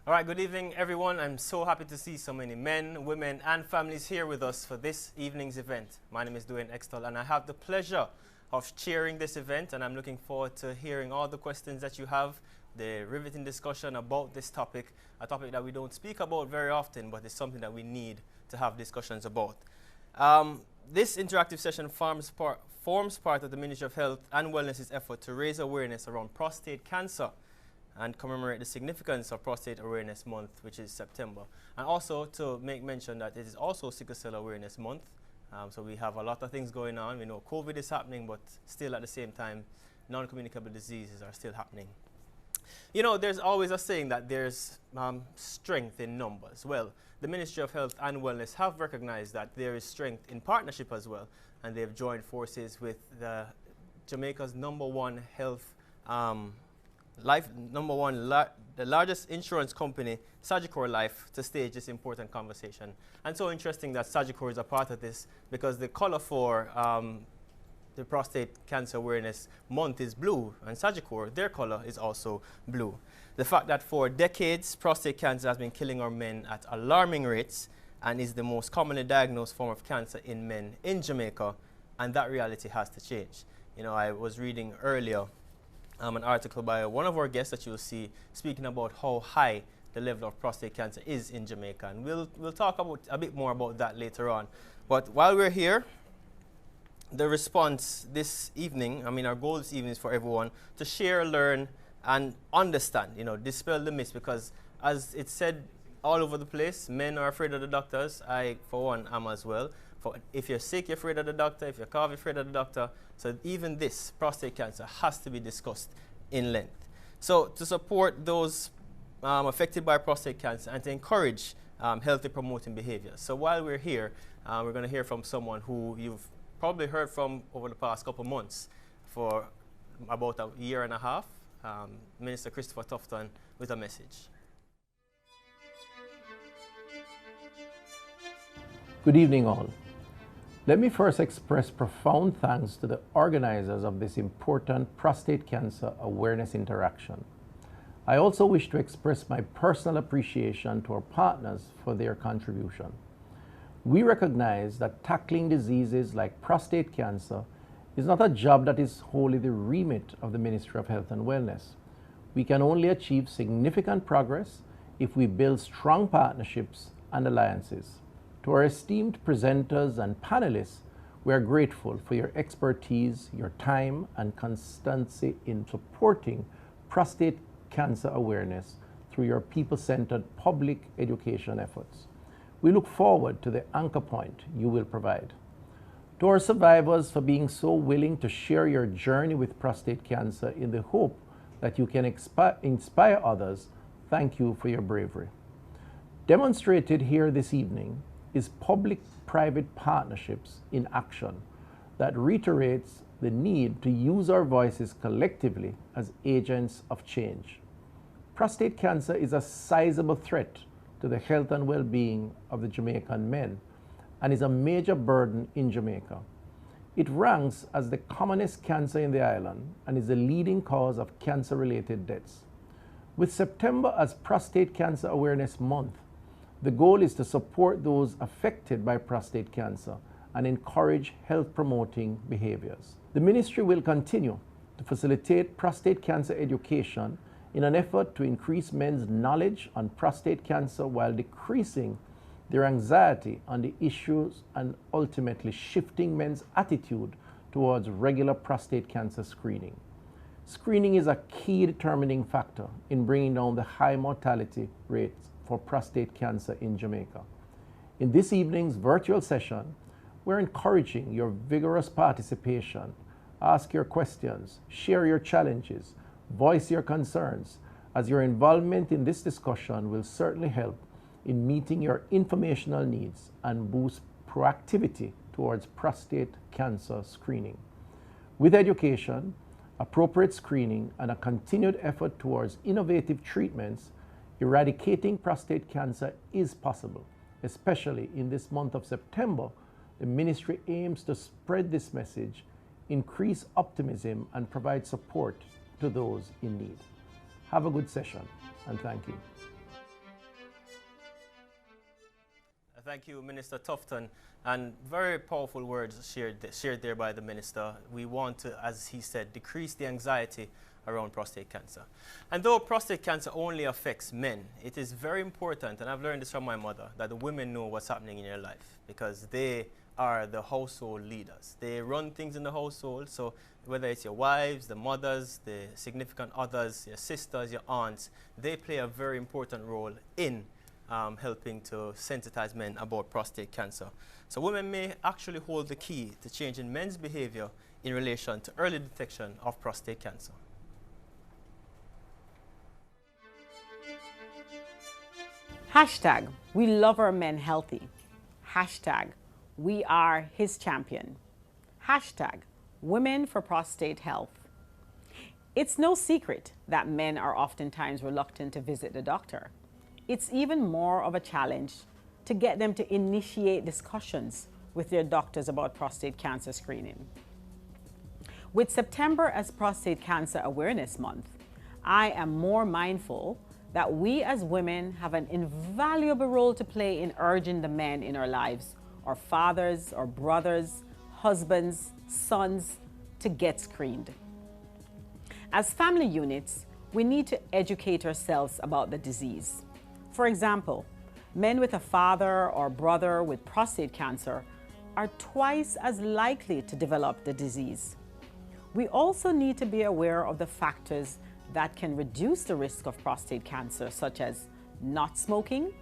All right, good evening, everyone. I'm so happy to see so many men, women, and families here with us for this evening's event. My name is Dwayne Extol, and I have the pleasure of chairing this event, and I'm looking forward to hearing all the questions that you have, the riveting discussion about this topic, a topic that we don't speak about very often, but it's something that we need to have discussions about. This interactive session forms part of the Ministry of Health and Wellness's effort to raise awareness around prostate cancer and commemorate the significance of Prostate Awareness Month, which is September. And also to make mention that it is also Sickle Cell Awareness Month. So we have a lot of things going on. We know COVID is happening, but still at the same time, non-communicable diseases are still happening. You know, there's always a saying that there's strength in numbers. Well, the Ministry of Health and Wellness have recognized that there is strength in partnership as well, and they've joined forces with Jamaica's #1 health the largest insurance company, Sagicor Life, to stage this important conversation. And so interesting that Sagicor is a part of this, because the color for the Prostate Cancer Awareness Month is blue, and Sagicor, their color is also blue. The fact that for decades, prostate cancer has been killing our men at alarming rates and is the most commonly diagnosed form of cancer in men in Jamaica, and that reality has to change. You know, I was reading earlier an article by one of our guests that you'll see speaking about how high the level of prostate cancer is in Jamaica, and we'll talk about a bit more about that later on. But while we're here, the response this evening, our goal this evening is for everyone to share, learn, and understand, dispel the myths, because as it's said all over the place, men are afraid of the doctors. I, for one, am as well. If you're sick, you're afraid of the doctor. If you're cough, you're afraid of the doctor. So even this, prostate cancer, has to be discussed in length. So to support those affected by prostate cancer and to encourage healthy promoting behaviors. So while we're here, we're going to hear from someone who you've probably heard from over the past couple months for about a year and a half, Minister Christopher Tufton, with a message. Good evening all. Let me first express profound thanks to the organizers of this important prostate cancer awareness interaction. I also wish to express my personal appreciation to our partners for their contribution. We recognize that tackling diseases like prostate cancer is not a job that is wholly the remit of the Ministry of Health and Wellness. We can only achieve significant progress if we build strong partnerships and alliances. To our esteemed presenters and panelists, we are grateful for your expertise, your time, and constancy in supporting prostate cancer awareness through your people-centered public education efforts. We look forward to the anchor point you will provide. To our survivors, for being so willing to share your journey with prostate cancer in the hope that you can inspire others, thank you for your bravery. Demonstrated here this evening is public-private partnerships in action that reiterates the need to use our voices collectively as agents of change. Prostate cancer is a sizable threat to the health and well-being of the Jamaican men and is a major burden in Jamaica. It ranks as the commonest cancer in the island and is the leading cause of cancer-related deaths. With September as Prostate Cancer Awareness Month, the goal is to support those affected by prostate cancer and encourage health-promoting behaviors. The ministry will continue to facilitate prostate cancer education in an effort to increase men's knowledge on prostate cancer while decreasing their anxiety on the issues and ultimately shifting men's attitude towards regular prostate cancer screening. Screening is a key determining factor in bringing down the high mortality rates for prostate cancer in Jamaica. In this evening's virtual session, we're encouraging your vigorous participation. Ask your questions, share your challenges, voice your concerns, as your involvement in this discussion will certainly help in meeting your informational needs and boost proactivity towards prostate cancer screening. With education, appropriate screening, and a continued effort towards innovative treatments, eradicating prostate cancer is possible. Especially in this month of September, the ministry aims to spread this message, increase optimism, and provide support to those in need. Have a good session, and thank you. Thank you, Minister Tufton. And very powerful words shared there by the Minister. We want to, as he said, decrease the anxiety around prostate cancer. And though prostate cancer only affects men, it is very important, and I've learned this from my mother, that the women know what's happening in your life, because they are the household leaders. They run things in the household, so whether it's your wives, the mothers, the significant others, your sisters, your aunts, they play a very important role in helping to sensitize men about prostate cancer. So women may actually hold the key to changing men's behavior in relation to early detection of prostate cancer. Hashtag, we love our men healthy. Hashtag, we are his champion. Hashtag, women for prostate health. It's no secret that men are oftentimes reluctant to visit the doctor. It's even more of a challenge to get them to initiate discussions with their doctors about prostate cancer screening. With September as Prostate Cancer Awareness Month, I am more mindful that we as women have an invaluable role to play in urging the men in our lives, our fathers, our brothers, husbands, sons, to get screened. As family units, we need to educate ourselves about the disease. For example, men with a father or brother with prostate cancer are twice as likely to develop the disease. We also need to be aware of the factors that can reduce the risk of prostate cancer, such as not smoking,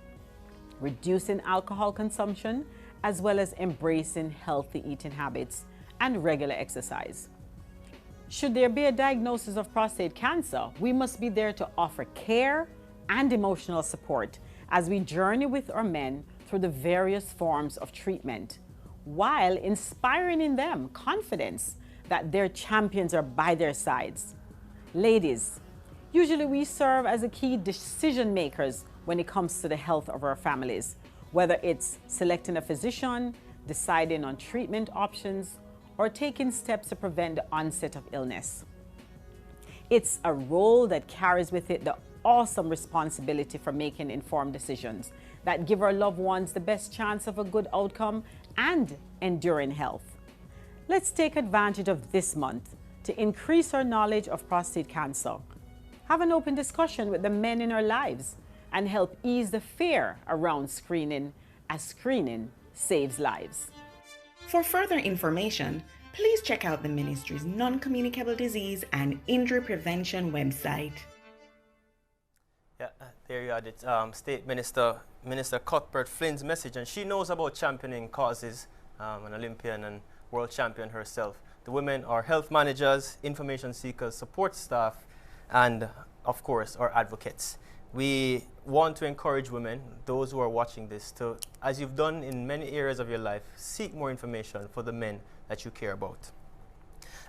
reducing alcohol consumption, as well as embracing healthy eating habits and regular exercise. Should there be a diagnosis of prostate cancer, we must be there to offer care and emotional support as we journey with our men through the various forms of treatment, while inspiring in them confidence that their champions are by their sides. Ladies, usually we serve as the key decision makers when it comes to the health of our families, whether it's selecting a physician, deciding on treatment options, or taking steps to prevent the onset of illness. It's a role that carries with it the awesome responsibility for making informed decisions that give our loved ones the best chance of a good outcome and enduring health. Let's take advantage of this month to increase our knowledge of prostate cancer, have an open discussion with the men in our lives, and help ease the fear around screening, as screening saves lives. For further information, please check out the ministry's non-communicable disease and injury prevention website. Yeah, there you had it. State Minister Cuthbert Flynn's message, and she knows about championing causes, an Olympian and world champion herself. The women are health managers, information seekers, support staff, and of course, our advocates. We want to encourage women, those who are watching this, to, as you've done in many areas of your life, seek more information for the men that you care about.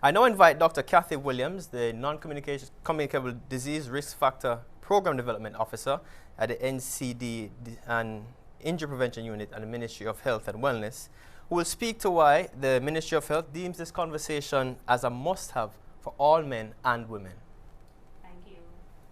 I now invite Dr. Kathy Williams, the Non-Communicable Disease Risk Factor Program Development Officer at the NCD and Injury Prevention Unit at the Ministry of Health and Wellness, who will speak to why the Ministry of Health deems this conversation as a must-have for all men and women. Thank you.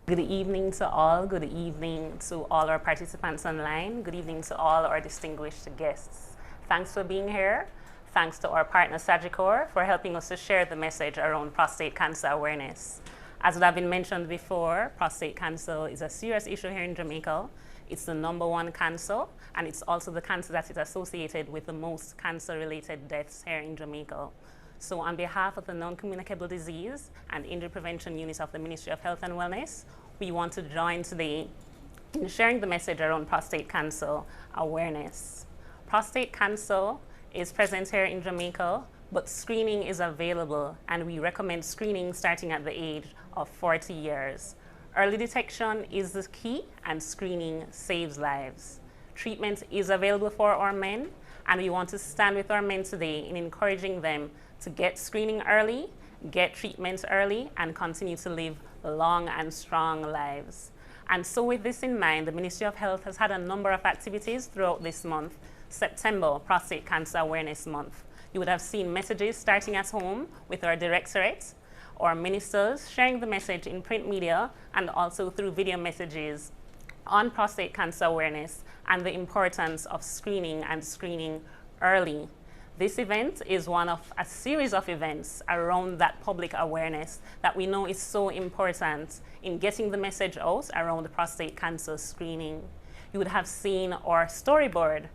Good evening to all. Good evening to all our participants online. Good evening to all our distinguished guests. Thanks for being here. Thanks to our partner Sagicor for helping us to share the message around prostate cancer awareness. As would have been mentioned before, prostate cancer is a serious issue here in Jamaica. It's the #1 cancer, and it's also the cancer that is associated with the most cancer-related deaths here in Jamaica. So on behalf of the Non-Communicable Disease and Injury Prevention Unit of the Ministry of Health and Wellness, we want to join today in sharing the message around prostate cancer awareness. Prostate cancer is present here in Jamaica, but screening is available, and we recommend screening starting at the age of 40 years. Early detection is the key, and screening saves lives. Treatment is available for our men, and we want to stand with our men today in encouraging them to get screening early, get treatment early, and continue to live long and strong lives. And so with this in mind, the Ministry of Health has had a number of activities throughout this month, September, Prostate Cancer Awareness Month. You would have seen messages starting at home with our directorate, or ministers sharing the message in print media and also through video messages on prostate cancer awareness and the importance of screening and screening early. This event is one of a series of events around that public awareness that we know is so important in getting the message out around the prostate cancer screening. You would have seen our storyboard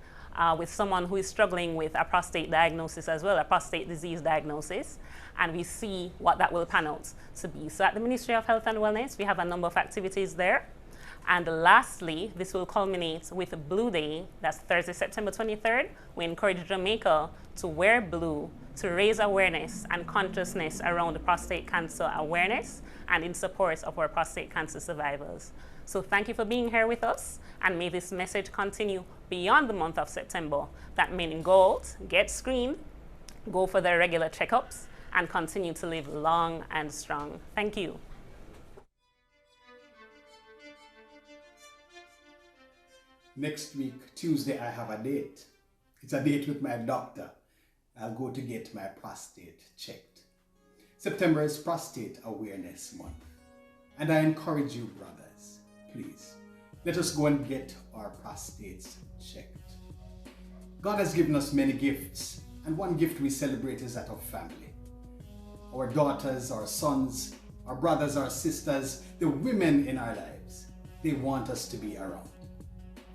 with someone who is struggling with a prostate diagnosis as well, a prostate disease diagnosis, and we see what that will pan out to be. So at the Ministry of Health and Wellness, we have a number of activities there. And lastly, this will culminate with Blue Day. That's Thursday, September 23rd. We encourage Jamaica to wear blue to raise awareness and consciousness around the prostate cancer awareness and in support of our prostate cancer survivors. So thank you for being here with us, and may this message continue beyond the month of September, that men go out, get screened, go for their regular checkups, and continue to live long and strong. Thank you. Next week, Tuesday, I have a date. It's a date with my doctor. I'll go to get my prostate checked. September is Prostate Awareness Month. And I encourage you, brothers, please, let us go and get our prostates checked. God has given us many gifts, and one gift we celebrate is that of family. Our daughters, our sons, our brothers, our sisters, the women in our lives, they want us to be around.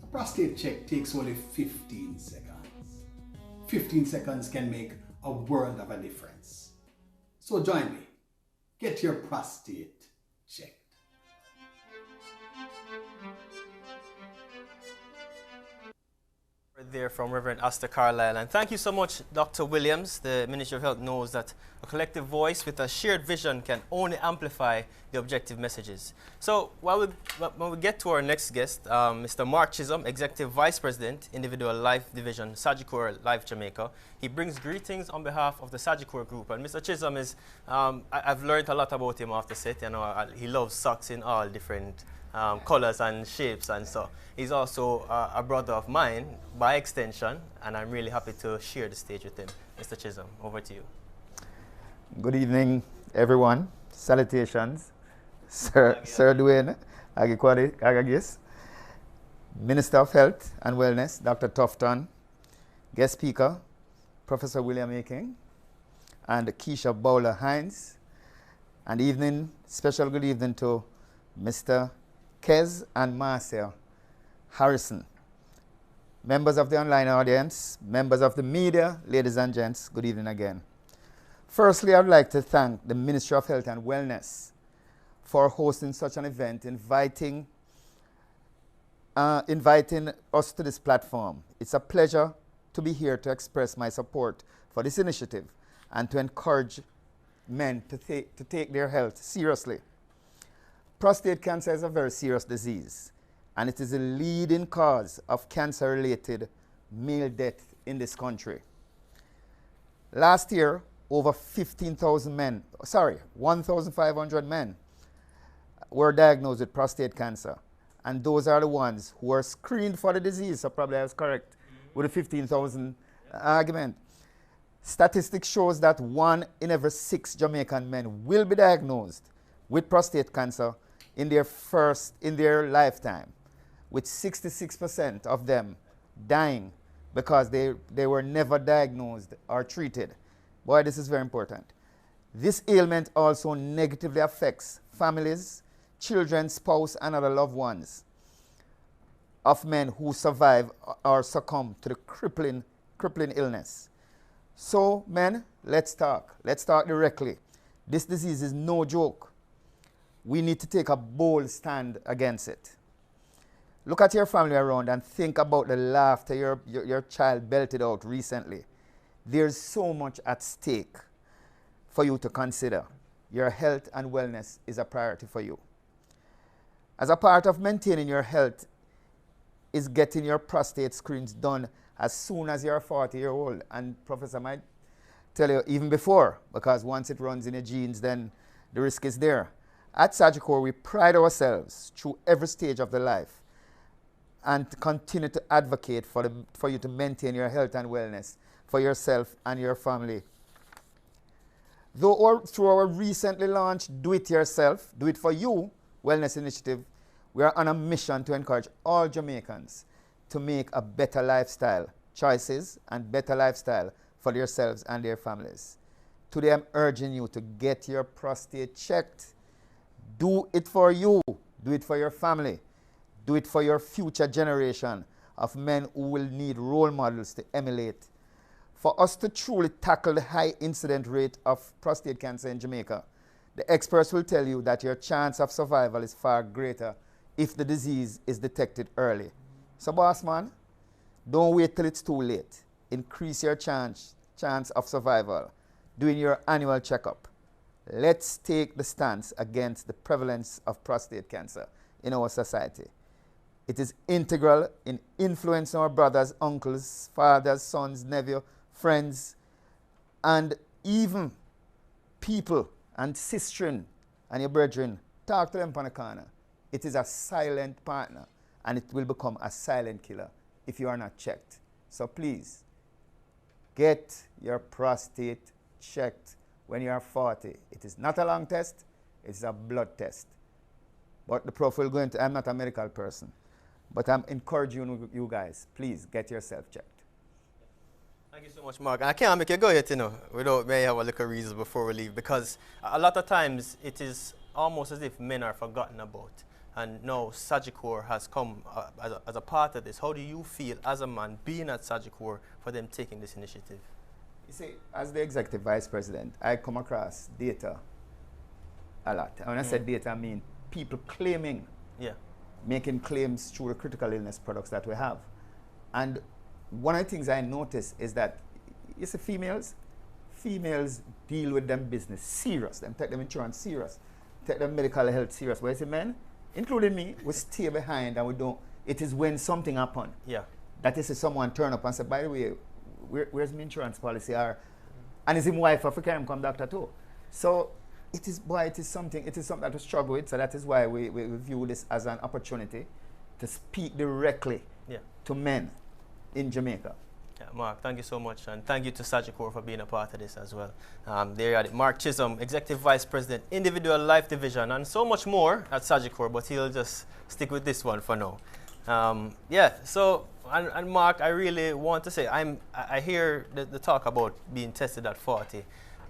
A prostate check takes only 15 seconds. 15 seconds can make a world of a difference. So join me. Get your prostate checked. There from Reverend Asta Carlisle, and thank you so much, Dr. Williams. The Ministry of Health knows that a collective voice with a shared vision can only amplify the objective messages. So when we get to our next guest, Mr. Mark Chisholm, Executive Vice President, Individual Life Division, Sagicor Life Jamaica, he brings greetings on behalf of the Sagicor Group. And Mr. Chisholm is, I've learned a lot about him after set. You know, he loves socks in all different colors and shapes, and so he's also a brother of mine by extension, and I'm really happy to share the stage with him. Mr. Chisholm, over to you. Good evening, everyone. Salutations, Sir Dwayne Agagis, Minister of Health and Wellness, Dr. Tufton, guest speaker, Professor William Aking, and Keisha Bowler-Hines, and special good evening to Mr. Kez and Marcia Harrison. Members of the online audience, members of the media, ladies and gents, good evening again. Firstly, I would like to thank the Ministry of Health and Wellness for hosting such an event, inviting us to this platform. It's a pleasure to be here to express my support for this initiative and to encourage men to take their health seriously. Prostate cancer is a very serious disease, and it is the leading cause of cancer-related male death in this country. Last year, over 1,500 men were diagnosed with prostate cancer, and those are the ones who are screened for the disease, so probably I was correct with the 15,000 argument. Statistics shows that 1 in every 6 Jamaican men will be diagnosed with prostate cancer in their lifetime, with 66% of them dying because they were never diagnosed or treated. Boy, this is very important. This ailment also negatively affects families, children, spouse, and other loved ones of men who survive or succumb to the crippling illness. So, men, let's talk. Let's talk directly. This disease is no joke. We need to take a bold stand against it. Look at your family around and think about the laughter your child belted out recently. There's so much at stake for you to consider. Your health and wellness is a priority for you. As a part of maintaining your health is getting your prostate screens done as soon as you're 40-year-old. And Professor might tell you even before, because once it runs in your genes, then the risk is there. At Sagicor, we pride ourselves through every stage of the life and continue to advocate for you to maintain your health and wellness for yourself and your family. Through our recently launched Do It Yourself, Do It For You wellness initiative, We are on a mission to encourage all Jamaicans to make a better lifestyle choices and better lifestyle for themselves and their families. Today I'm urging you to get your prostate checked. Do it for you. Do it for your family. Do it for your future generation of men who will need role models to emulate. For us to truly tackle the high incident rate of prostate cancer in Jamaica, the experts will tell you that your chance of survival is far greater if the disease is detected early. So boss man, don't wait till it's too late. Increase your chance of survival doing your annual checkup. Let's take the stance against the prevalence of prostate cancer in our society. It is integral in influencing our brothers, uncles, fathers, sons, nephews, friends, and even people and sistren and your brethren. Talk to them on the corner. It is a silent partner, and it will become a silent killer if you are not checked. So please, get your prostate checked when you are 40. It is not a lung test, it's a blood test. But the prof will go into, I'm not a medical person, but I'm encouraging you guys, please get yourself checked. Thank you so much, Mark. I can't make you go yet, without may have a little reason before we leave, because a lot of times it is almost as if men are forgotten about. And now Sagicor has come as a part of this. How do you feel as a man being at Sagicor for them taking this initiative? You see, as the executive vice president, I come across data a lot. And when I say data, I mean people claiming, making claims through the critical illness products that we have. And one of the things I notice is that, you see, females deal with them business serious. Them take them insurance serious, take them medical health serious. But you see, men, including me, we stay behind and we don't. It is when something happens. That is if someone turn up and say, by the way, where's my insurance policy? And is his wife African come doctor too. So it is something that we struggle with. So that is why we view this as an opportunity to speak directly to men in Jamaica. Mark, thank you so much, and thank you to Sagicor for being a part of this as well. There you are, Mark Chisholm, Executive Vice President, Individual Life Division, and so much more at Sagicor, but he'll just stick with this one for now. So, and Mark, I really want to say, I hear the talk about being tested at 40. A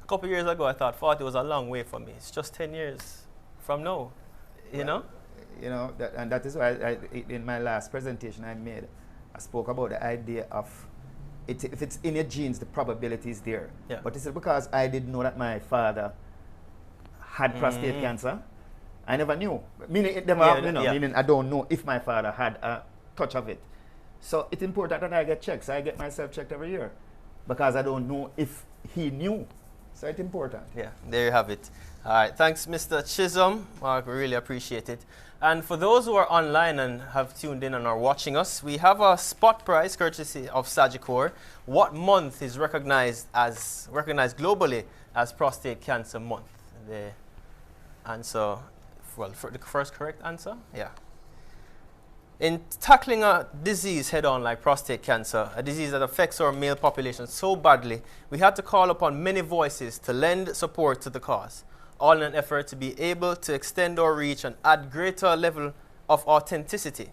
couple of years ago, I thought 40 was a long way for me. It's just 10 years from now, you know? You know, and that is why in my last presentation I spoke about the idea of if it's in your genes, the probability is there. But it's because I didn't know that my father had prostate cancer. I never knew. Meaning, meaning I don't know if my father had a touch of it. So it's important that I get checked. So I get myself checked every year because I don't know if he knew. So it's important. Yeah, there you have it. All right, thanks, Mr. Chisholm. Mark, we really appreciate it. And for those who are online and have tuned in and are watching us, we have a spot prize courtesy of Sagicor. What month is recognized globally as Prostate Cancer Month? The answer, well, for the first correct answer, In tackling a disease head-on like prostate cancer, a disease that affects our male population so badly, we had to call upon many voices to lend support to the cause, all in an effort to be able to extend our reach and add greater level of authenticity.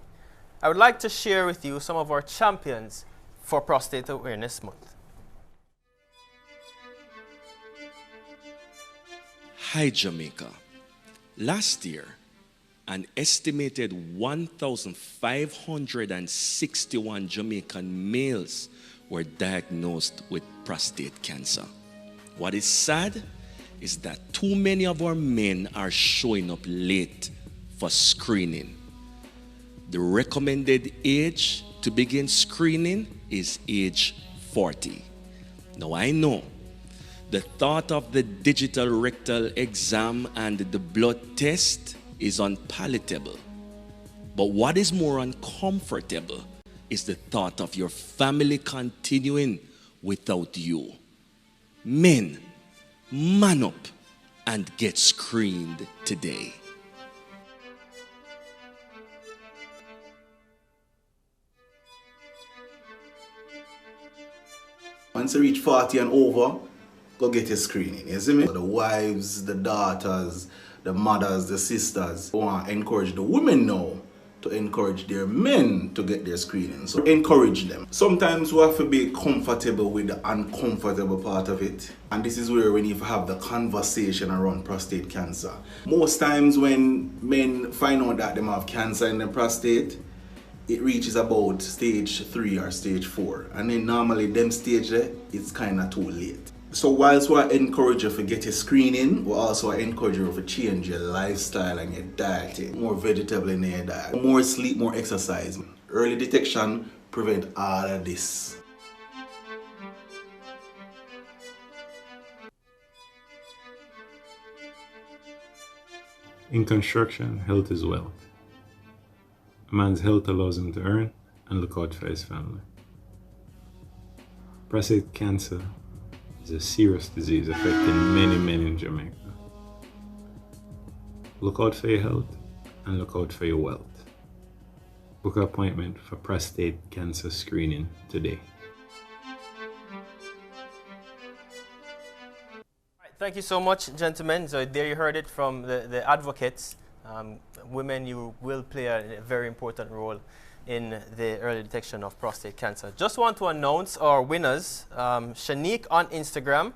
I would like to share with you some of our champions for Prostate Awareness Month. Hi, Jamaica. Last year, an estimated 1,561 Jamaican males were diagnosed with prostate cancer. What is sad is that too many of our men are showing up late for screening. The recommended age to begin screening is age 40. Now I know the thought of the digital rectal exam and the blood test is unpalatable. But what is more uncomfortable is the thought of your family continuing without you. Men, man up and get screened today. Once you reach 40 and over, go get your screening, you see me? The wives, the daughters, the mothers, the sisters, I want to encourage the women now to encourage their men to get their screening. So encourage them. Sometimes we have to be comfortable with the uncomfortable part of it. And this is where we need to have the conversation around prostate cancer. Most times when men find out that they have cancer in the prostate, it reaches about stage 3 or stage 4. And then normally them stage there, it's kind of too late. So whilst we encourage you to get a screening, we also encourage you to change your lifestyle and your diet. More vegetable in your diet, more sleep, more exercise. Early detection prevent all of this. In construction, health is wealth. A man's health allows him to earn and look out for his family. Prostate cancer is a serious disease affecting many men in Jamaica. Look out for your health and look out for your wealth. Book an appointment for prostate cancer screening today. Thank you so much, gentlemen. So there you heard it from the advocates. Women, you will play a very important role in the early detection of prostate cancer. Just want to announce our winners. Shanique on Instagram,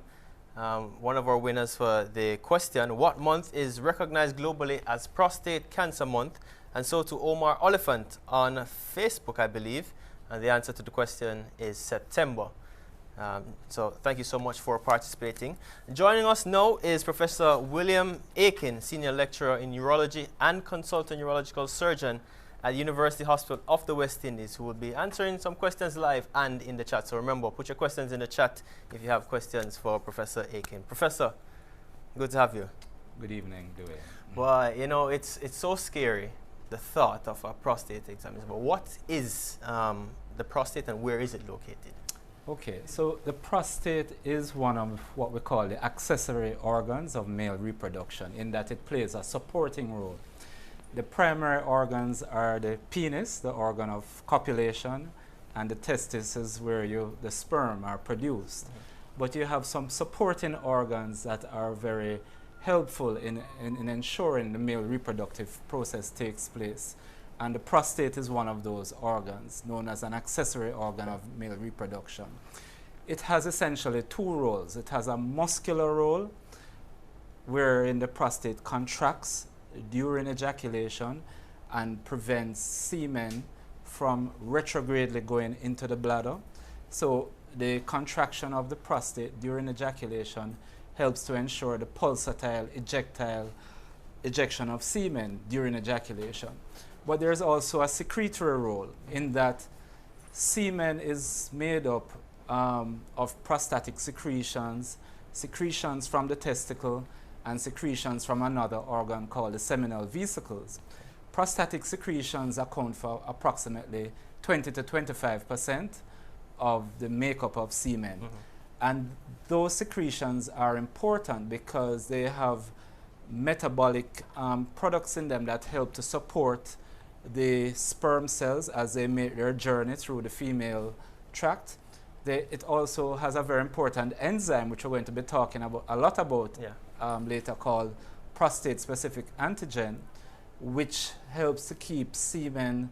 one of our winners for the question, what month is recognized globally as Prostate Cancer Month? And so to Omar Oliphant on Facebook, I believe, and the answer to the question is September. So thank you so much for participating. Joining us now is Professor William Aiken, Senior Lecturer in Urology and Consultant Urological Surgeon at University Hospital of the West Indies, who will be answering some questions live and in the chat. So remember, put your questions in the chat if you have questions for Professor Aiken. Professor, good to have you. Good evening, Dwayne. Well, you know, it's so scary, the thought of a prostate examination. But what is the prostate and where is it located? Okay, so the prostate is one of what we call the accessory organs of male reproduction, in that it plays a supporting role. The primary organs are the penis, the organ of copulation, and the testis is where the sperm are produced. But you have some supporting organs that are very helpful in ensuring the male reproductive process takes place. And the prostate is one of those organs, known as an accessory organ of male reproduction. It has essentially two roles. It has a muscular role, wherein the prostate contracts during ejaculation and prevents semen from retrogradely going into the bladder. So the contraction of the prostate during ejaculation helps to ensure the pulsatile, ejection of semen during ejaculation. But there is also a secretory role, in that semen is made up of prostatic secretions, secretions from the testicle, and secretions from another organ called the seminal vesicles. Prostatic secretions account for approximately 20 to 25% of the makeup of semen. And those secretions are important because they have metabolic products in them that help to support the sperm cells as they make their journey through the female tract. It also has a very important enzyme, which we're going to be talking a lot about later, called prostate-specific antigen, which helps to keep semen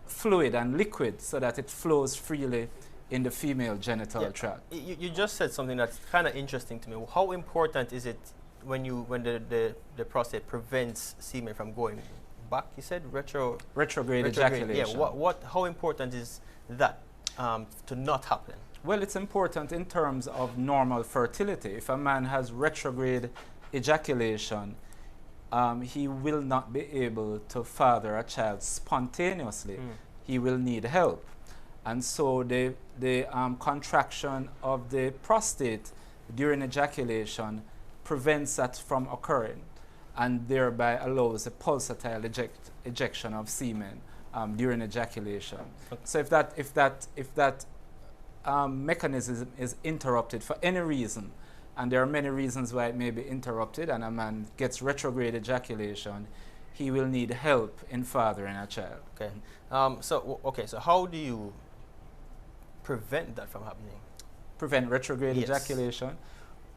fluid and liquid so that it flows freely in the female genital tract. You just said something that's kind of interesting to me. How important is it when the prostate prevents semen from going back? You said retrograde ejaculation. Yeah. How important is that to not happen? Well, it's important in terms of normal fertility. If a man has retrograde ejaculation, he will not be able to father a child spontaneously. He will need help. And so the contraction of the prostate during ejaculation prevents that from occurring, and thereby allows a pulsatile ejection of semen during ejaculation. Okay. So if that mechanism is interrupted for any reason, and there are many reasons why it may be interrupted, and a man gets retrograde ejaculation, he will need help in fathering a child. Okay. So how do you prevent that from happening? Prevent retrograde ejaculation?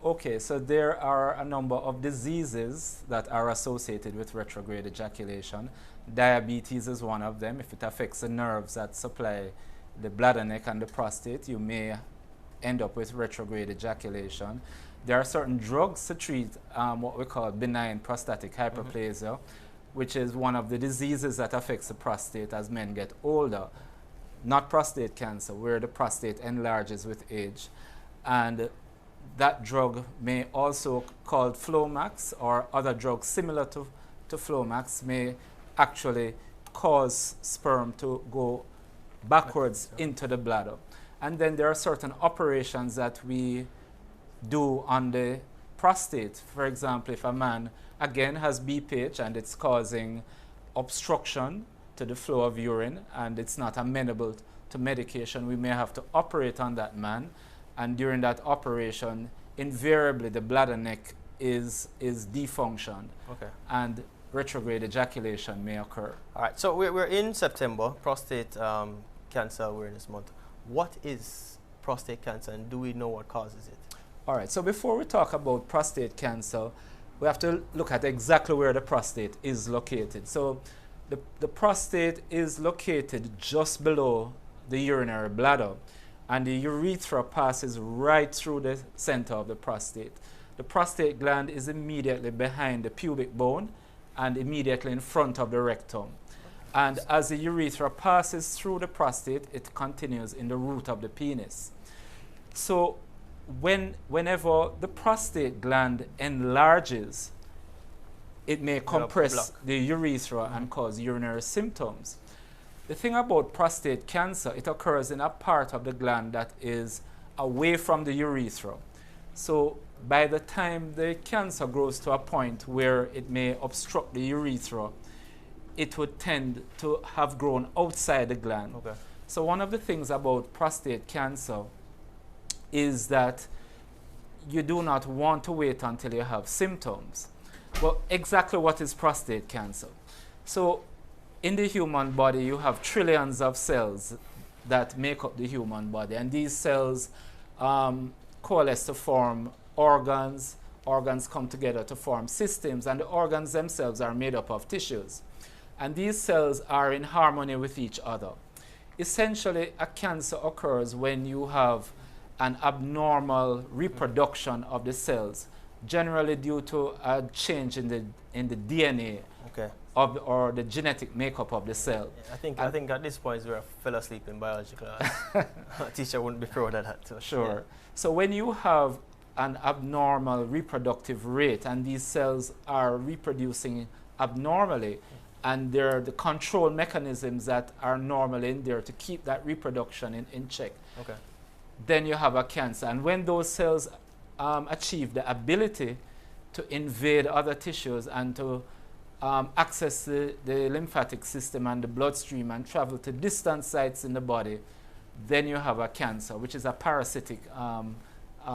Okay, so there are a number of diseases that are associated with retrograde ejaculation. Diabetes is one of them. If it affects the nerves that supply the bladder neck and the prostate, you may end up with retrograde ejaculation. There are certain drugs to treat what we call benign prostatic hyperplasia, which is one of the diseases that affects the prostate as men get older. Not prostate cancer, where the prostate enlarges with age. And that drug may also called Flomax, or other drugs similar to Flomax may actually cause sperm to go backwards into the bladder. And then there are certain operations that we do on the prostate. For example, if a man again has BPH and it's causing obstruction to the flow of urine and it's not amenable to medication, we may have to operate on that man. And during that operation, invariably the bladder neck is defunctioned. Okay. And retrograde ejaculation may occur. All right, so we're in September, Prostate Cancer Awareness Month. What is prostate cancer, and do we know what causes it? All right, so before we talk about prostate cancer, we have to look at exactly where the prostate is located. So the prostate is located just below the urinary bladder, and the urethra passes right through the center of the prostate. The prostate gland is immediately behind the pubic bone and immediately in front of the rectum. And as the urethra passes through the prostate, it continues in the root of the penis. So whenever the prostate gland enlarges, it may compress the urethra and cause urinary symptoms. The thing about prostate cancer, it occurs in a part of the gland that is away from the urethra. So by the time the cancer grows to a point where it may obstruct the urethra, it would tend to have grown outside the gland. Okay. So one of the things about prostate cancer is that you do not want to wait until you have symptoms. Well, exactly what is prostate cancer? So in the human body, you have trillions of cells that make up the human body, and these cells coalesce to form organs. Organs come together to form systems, and the organs themselves are made up of tissues. And these cells are in harmony with each other. Essentially, a cancer occurs when you have an abnormal reproduction of the cells, generally due to a change in the DNA or the genetic makeup of the cell. Yeah, I think at this point we fell asleep in biology class. A teacher wouldn't be proud of that. So sure. Yeah. So when you have an abnormal reproductive rate and these cells are reproducing abnormally, and there are the control mechanisms that are normally in there to keep that reproduction in check, then you have a cancer. And when those cells achieve the ability to invade other tissues and to access the lymphatic system and the bloodstream and travel to distant sites in the body, then you have a cancer, which is a parasitic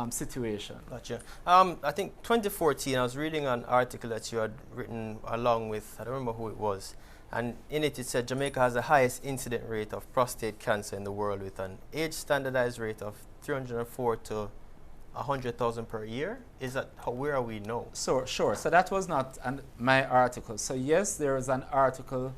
situation. Gotcha. I think 2014, I was reading an article that you had written along with, I don't remember who it was, and in it it said Jamaica has the highest incident rate of prostate cancer in the world, with an age standardized rate of 304 to 100,000 per year. Is that where are we now? So sure. So that was not my article. So yes, there is an article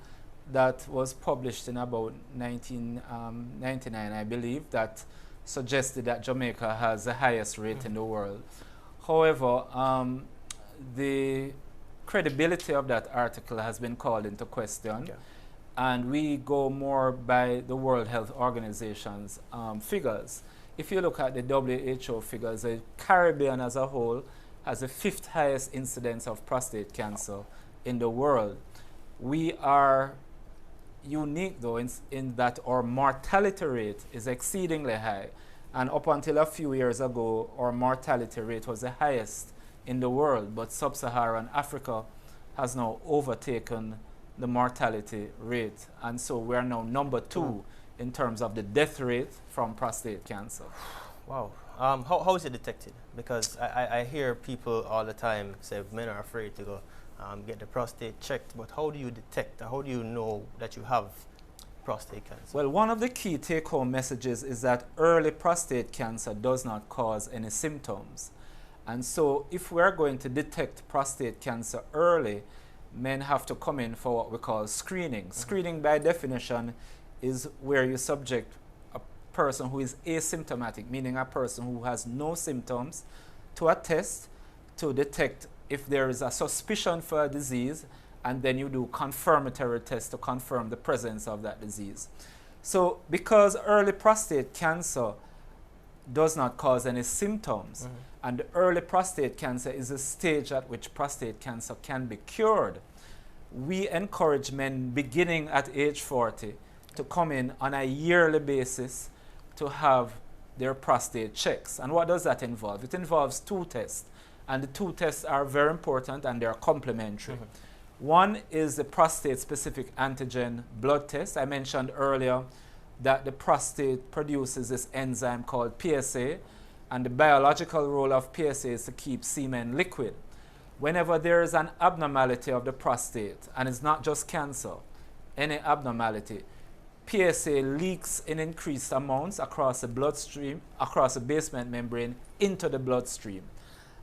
that was published in about 1999, I believe, that suggested that Jamaica has the highest rate in the world. However, the credibility of that article has been called into question, and we go more by the World Health Organization's figures. If you look at the WHO figures, the Caribbean as a whole has the 5th highest incidence of prostate cancer in the world. We are unique, though, in that our mortality rate is exceedingly high. And up until a few years ago, our mortality rate was the highest in the world. But sub-Saharan Africa has now overtaken the mortality rate. And so we are now number 2 in terms of the death rate from prostate cancer. Wow. How is it detected? Because I hear people all the time say men are afraid to go get the prostate checked, but how do you detect, how do you know that you have prostate cancer? Well, one of the key take-home messages is that early prostate cancer does not cause any symptoms. And so if we're going to detect prostate cancer early, men have to come in for what we call screening. Screening by definition is where you subject a person who is asymptomatic, meaning a person who has no symptoms, to a test to detect if there is a suspicion for a disease, and then you do confirmatory tests to confirm the presence of that disease. So because early prostate cancer does not cause any symptoms, and early prostate cancer is a stage at which prostate cancer can be cured, we encourage men beginning at age 40 to come in on a yearly basis to have their prostate checks. And what does that involve? It involves 2 tests, and the 2 tests are very important and they're complementary. One is the prostate-specific antigen blood test. I mentioned earlier that the prostate produces this enzyme called PSA, and the biological role of PSA is to keep semen liquid. Whenever there is an abnormality of the prostate, and it's not just cancer, any abnormality, PSA leaks in increased amounts across the bloodstream, across the basement membrane, into the bloodstream.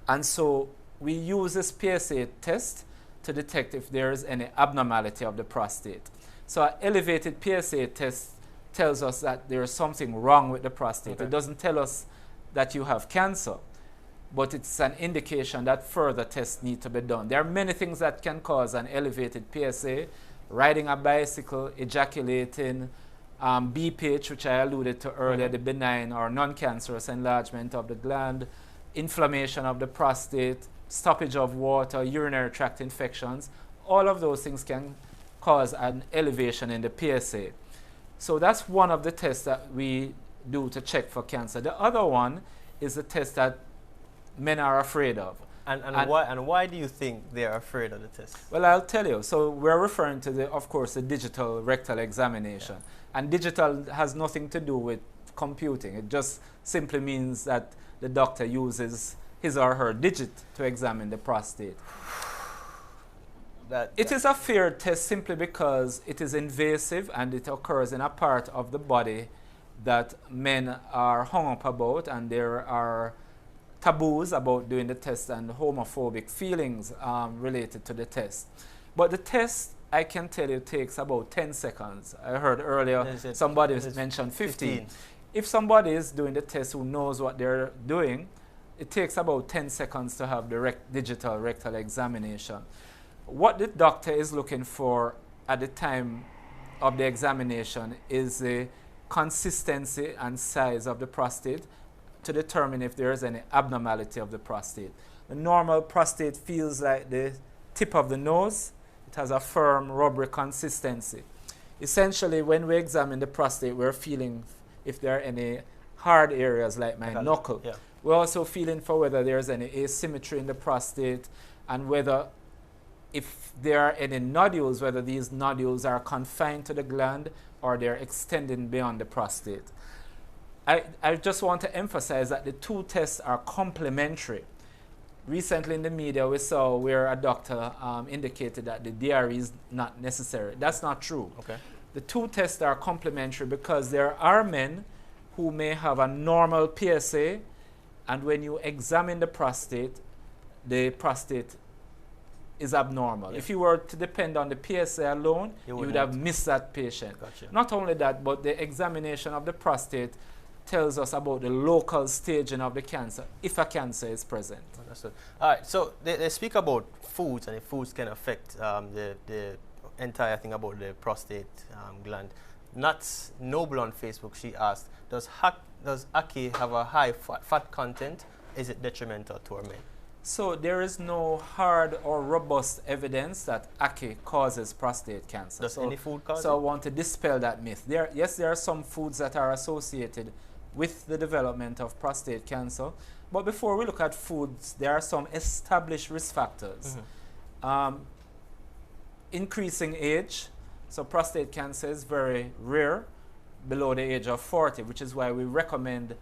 And so we use this PSA test to detect if there is any abnormality of the prostate. So an elevated PSA test tells us that there is something wrong with the prostate. It doesn't tell us that you have cancer, but it's an indication that further tests need to be done. There are many things that can cause an elevated PSA: riding a bicycle, ejaculating, BPH, which I alluded to earlier, the benign or non-cancerous enlargement of the gland, inflammation of the prostate, stoppage of water, urinary tract infections. All of those things can cause an elevation in the PSA. So that's one of the tests that we do to check for cancer. The other one is the test that men are afraid of. And why do you think they are afraid of the test? Well, I'll tell you. So we're referring to, of course, the digital rectal examination. And digital has nothing to do with computing. It just simply means that the doctor uses his or her digit to examine the prostate. It is a fair test simply because it is invasive and it occurs in a part of the body that men are hung up about, and there are taboos about doing the test and homophobic feelings related to the test. But the test, I can tell you, takes about 10 seconds. I heard earlier somebody mentioned 15. If somebody is doing the test who knows what they're doing, it takes about 10 seconds to have the digital rectal examination. What the doctor is looking for at the time of the examination is the consistency and size of the prostate to determine if there is any abnormality of the prostate. The normal prostate feels like the tip of the nose. It has a firm, rubbery consistency. Essentially, when we examine the prostate, we're feeling if there are any hard areas like my knuckle. We're also feeling for whether there's any asymmetry in the prostate, and whether if there are any nodules, whether these nodules are confined to the gland or they're extending beyond the prostate. I just want to emphasize that the 2 tests are complementary. Recently in the media we saw where a doctor indicated that the DRE is not necessary. That's not true. The 2 tests are complementary because there are men who may have a normal PSA, and when you examine the prostate is abnormal. If you were to depend on the PSA alone, you would have missed that patient. Not only that, but the examination of the prostate tells us about the local staging of the cancer, if a cancer is present. Understood. All right, so they speak about foods, and if foods can affect the entire thing about the prostate gland. Nuts Noble on Facebook, she asked, does ackee have a high fat content? Is it detrimental to our men? So there is no hard or robust evidence that ackee causes prostate cancer. Does any food cause it? So I want to dispel that myth. Yes, there are some foods that are associated with the development of prostate cancer. But before we look at foods, there are some established risk factors. Increasing age. So prostate cancer is very rare below the age of 40, which is why we recommend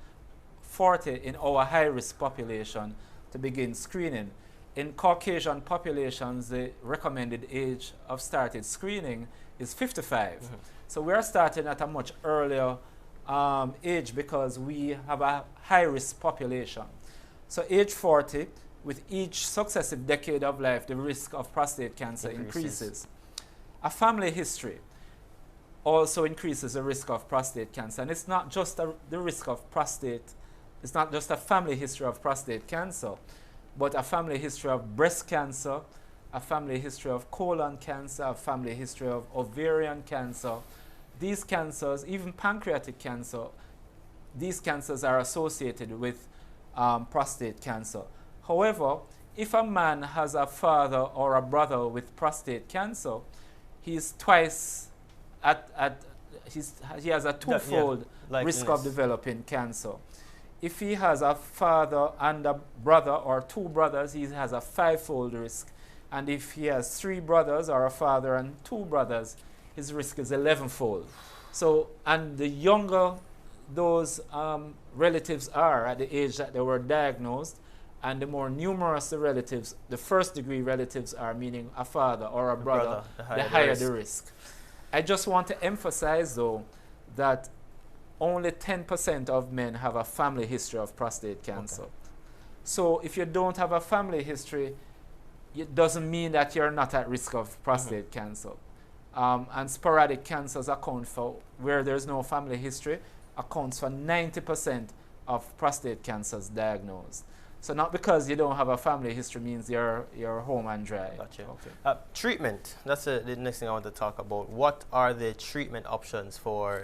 40 in our high-risk population to begin screening. In Caucasian populations, the recommended age of started screening is 55. So we are starting at a much earlier age because we have a high-risk population. So age 40, with each successive decade of life, the risk of prostate cancer increases. A family history also increases the risk of prostate cancer. And it's not just the risk of prostate, it's not just a family history of prostate cancer, but a family history of breast cancer, a family history of colon cancer, a family history of ovarian cancer. These cancers, even pancreatic cancer, these cancers are associated with prostate cancer. However, if a man has a father or a brother with prostate cancer, he's twice he has a twofold risk of developing cancer. If he has a father and a brother or two brothers, he has a fivefold risk. And if he has three brothers or a father and two brothers, his risk is 11-fold. So, and the younger those relatives are at the age that they were diagnosed, and the more numerous the relatives, the first-degree relatives are, meaning a father or a brother, the higher the risk. I just want to emphasize, though, that only 10% of men have a family history of prostate cancer. Okay. So if you don't have a family history, it doesn't mean that you're not at risk of prostate cancer. And sporadic cancers account for, where there's no family history, accounts for 90% of prostate cancers diagnosed. So not because you don't have a family history means you're home and dry. Gotcha. Okay. Treatment, that's the next thing I want to talk about. What are the treatment options for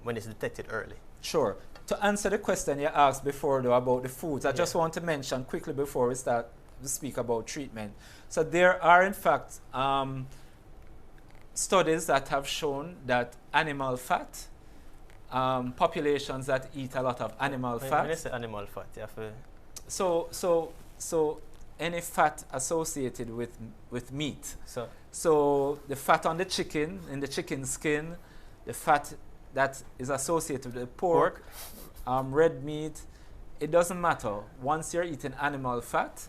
when it's detected early? Sure. To answer the question you asked before, though, about the foods, I just want to mention quickly before we start to speak about treatment. So there are, in fact, studies that have shown that animal fat, populations that eat a lot of animal fat. When you say animal fat, you have to... So any fat associated with meat. So the fat on the chicken, in the chicken skin, the fat that is associated with the pork. Red meat, it doesn't matter. Once you're eating animal fat,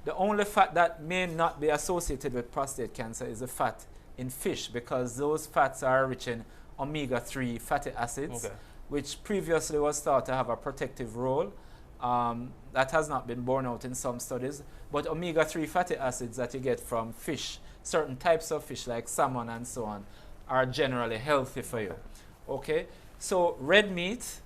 the only fat that may not be associated with prostate cancer is the fat in fish, because those fats are rich in omega-3 fatty acids, which previously was thought to have a protective role. That has not been borne out in some studies, but omega-3 fatty acids that you get from fish, certain types of fish like salmon and so on, are generally healthy for you. Okay, so red meat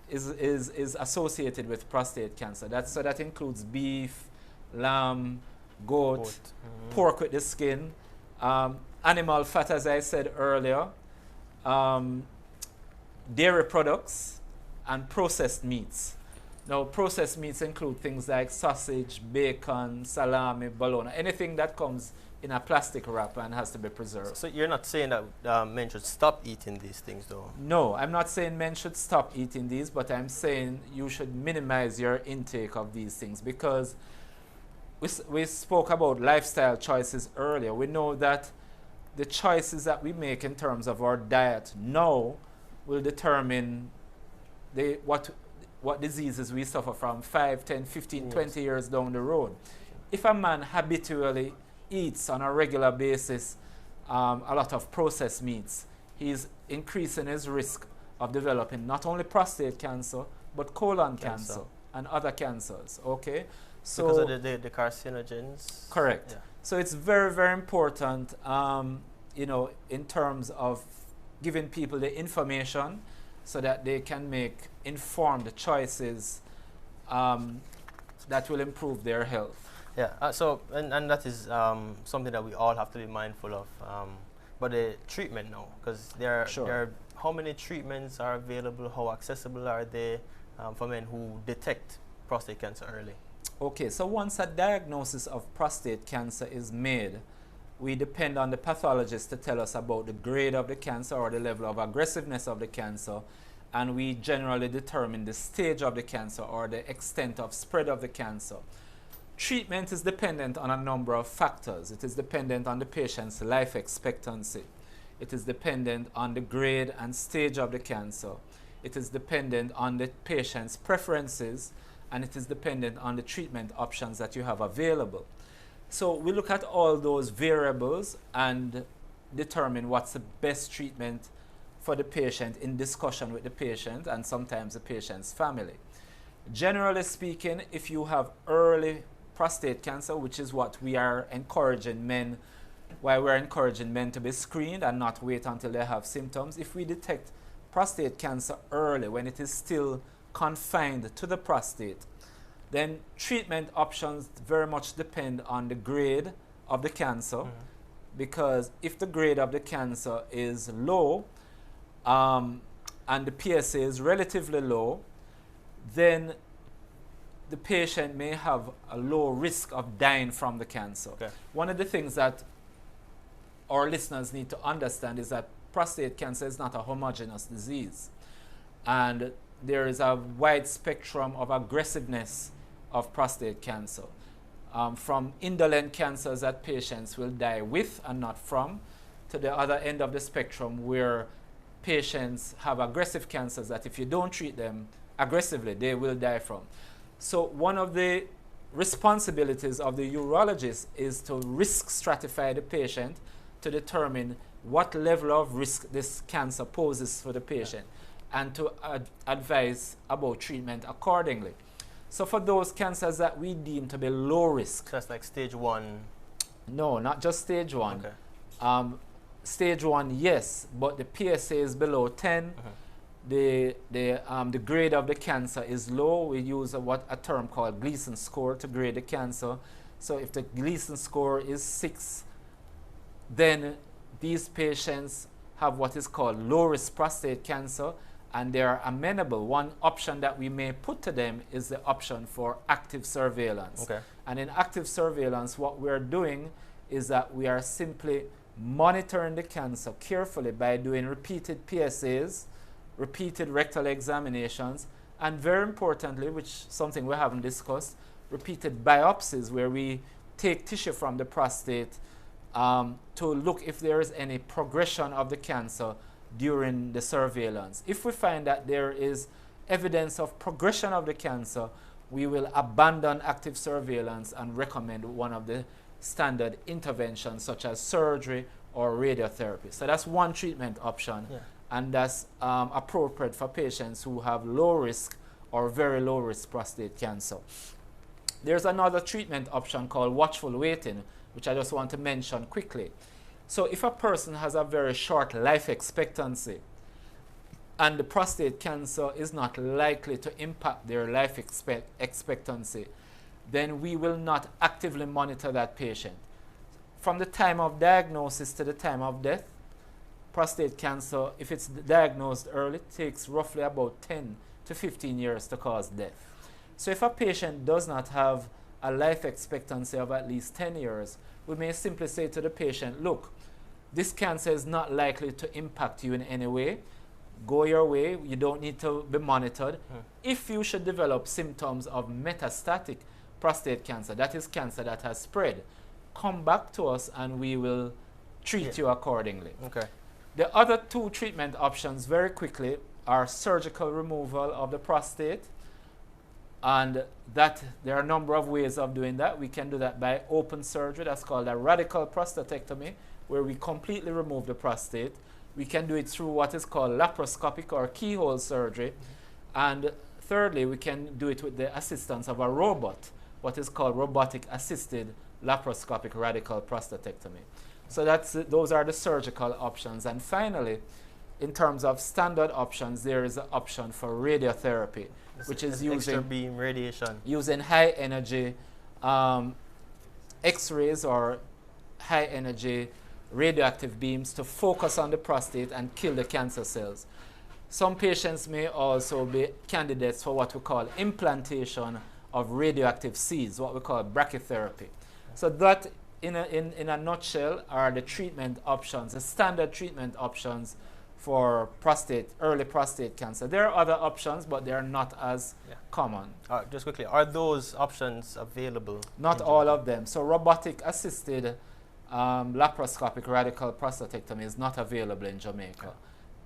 is associated with prostate cancer. So that includes beef, lamb, goat. Pork with the skin, animal fat, as I said earlier, dairy products, and processed meats. Now, processed meats include things like sausage, bacon, salami, bologna, anything that comes in a plastic wrap and has to be preserved. So you're not saying that men should stop eating these things, though? No, I'm not saying men should stop eating these, but I'm saying you should minimize your intake of these things, because we spoke about lifestyle choices earlier. We know that the choices that we make in terms of our diet now will determine what diseases we suffer from 5, 10, 15, 20 years down the road. If a man habitually eats on a regular basis a lot of processed meats, he's increasing his risk of developing not only prostate cancer, but colon cancer and other cancers, okay? So because of the carcinogens? Correct. Yeah. So it's very, very important, you know, in terms of giving people the information so that they can make informed choices that will improve their health. Yeah, and that is something that we all have to be mindful of. But the treatment now, because there are how many treatments are available, how accessible are they for men who detect prostate cancer early? Okay, so once a diagnosis of prostate cancer is made, we depend on the pathologist to tell us about the grade of the cancer or the level of aggressiveness of the cancer, and we generally determine the stage of the cancer or the extent of spread of the cancer. Treatment is dependent on a number of factors. It is dependent on the patient's life expectancy. It is dependent on the grade and stage of the cancer. It is dependent on the patient's preferences, and it is dependent on the treatment options that you have available. So we look at all those variables and determine what's the best treatment for the patient in discussion with the patient and sometimes the patient's family. Generally speaking, if you have early prostate cancer, which is what we are encouraging men, why we're encouraging men to be screened and not wait until they have symptoms. If we detect prostate cancer early, when it is still confined to the prostate, then treatment options very much depend on the grade of the cancer, because if the grade of the cancer is low and the PSA is relatively low, then the patient may have a low risk of dying from the cancer. Okay. One of the things that our listeners need to understand is that prostate cancer is not a homogeneous disease, and there is a wide spectrum of aggressiveness of prostate cancer, from indolent cancers that patients will die with and not from, to the other end of the spectrum where patients have aggressive cancers that if you don't treat them aggressively, they will die from. So one of the responsibilities of the urologist is to risk stratify the patient to determine what level of risk this cancer poses for the patient, and to advise about treatment accordingly. So for those cancers that we deem to be low risk. That's like stage 1? No, not just stage 1. Okay. Stage 1, yes, but the PSA is below 10. The grade of the cancer is low. We use a term called Gleason score to grade the cancer. So if the Gleason score is 6, then these patients have what is called low-risk prostate cancer, and they are amenable. One option that we may put to them is the option for active surveillance. Okay. And in active surveillance, what we're doing is that we are simply monitoring the cancer carefully by doing repeated PSAs, repeated rectal examinations, and very importantly, which is something we haven't discussed, repeated biopsies where we take tissue from the prostate to look if there is any progression of the cancer during the surveillance. If we find that there is evidence of progression of the cancer, we will abandon active surveillance and recommend one of the standard interventions such as surgery or radiotherapy. So that's one treatment option, and that's appropriate for patients who have low risk or very low risk prostate cancer. There's another treatment option called watchful waiting, which I just want to mention quickly. So if a person has a very short life expectancy and the prostate cancer is not likely to impact their life expectancy, then we will not actively monitor that patient. From the time of diagnosis to the time of death, prostate cancer, if it's diagnosed early, takes roughly about 10 to 15 years to cause death. So if a patient does not have a life expectancy of at least 10 years, we may simply say to the patient, look, this cancer is not likely to impact you in any way. Go your way. You don't need to be monitored. If you should develop symptoms of metastatic prostate cancer, that is cancer that has spread, come back to us and we will treat you accordingly. Okay. The other two treatment options, very quickly, are surgical removal of the prostate, and that there are a number of ways of doing that. We can do that by open surgery. That's called a radical prostatectomy, where we completely remove the prostate. We can do it through what is called laparoscopic or keyhole surgery. And thirdly, we can do it with the assistance of a robot, what is called robotic assisted laparoscopic radical prostatectomy. So those are the surgical options. And finally, in terms of standard options, there is an option for radiotherapy, which is using extra beam radiation, using high energy X-rays or high energy radioactive beams to focus on the prostate and kill the cancer cells. Some patients may also be candidates for what we call implantation of radioactive seeds, what we call brachytherapy. So that, in a nutshell, are the treatment options, the standard treatment options for early prostate cancer. There are other options, but they are not as common. Just quickly, are those options available? Not all of them. So robotic assisted laparoscopic radical prostatectomy is not available in Jamaica.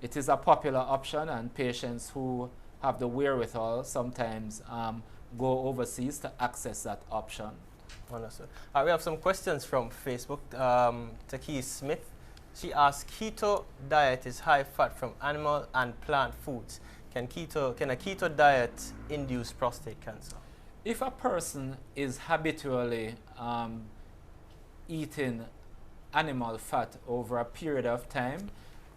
It is a popular option, and patients who have the wherewithal sometimes go overseas to access that option. Understood. We have some questions from Facebook. Taki Smith, she asks, keto diet is high fat from animal and plant foods. Can a keto diet induce prostate cancer? If a person is habitually eating animal fat over a period of time,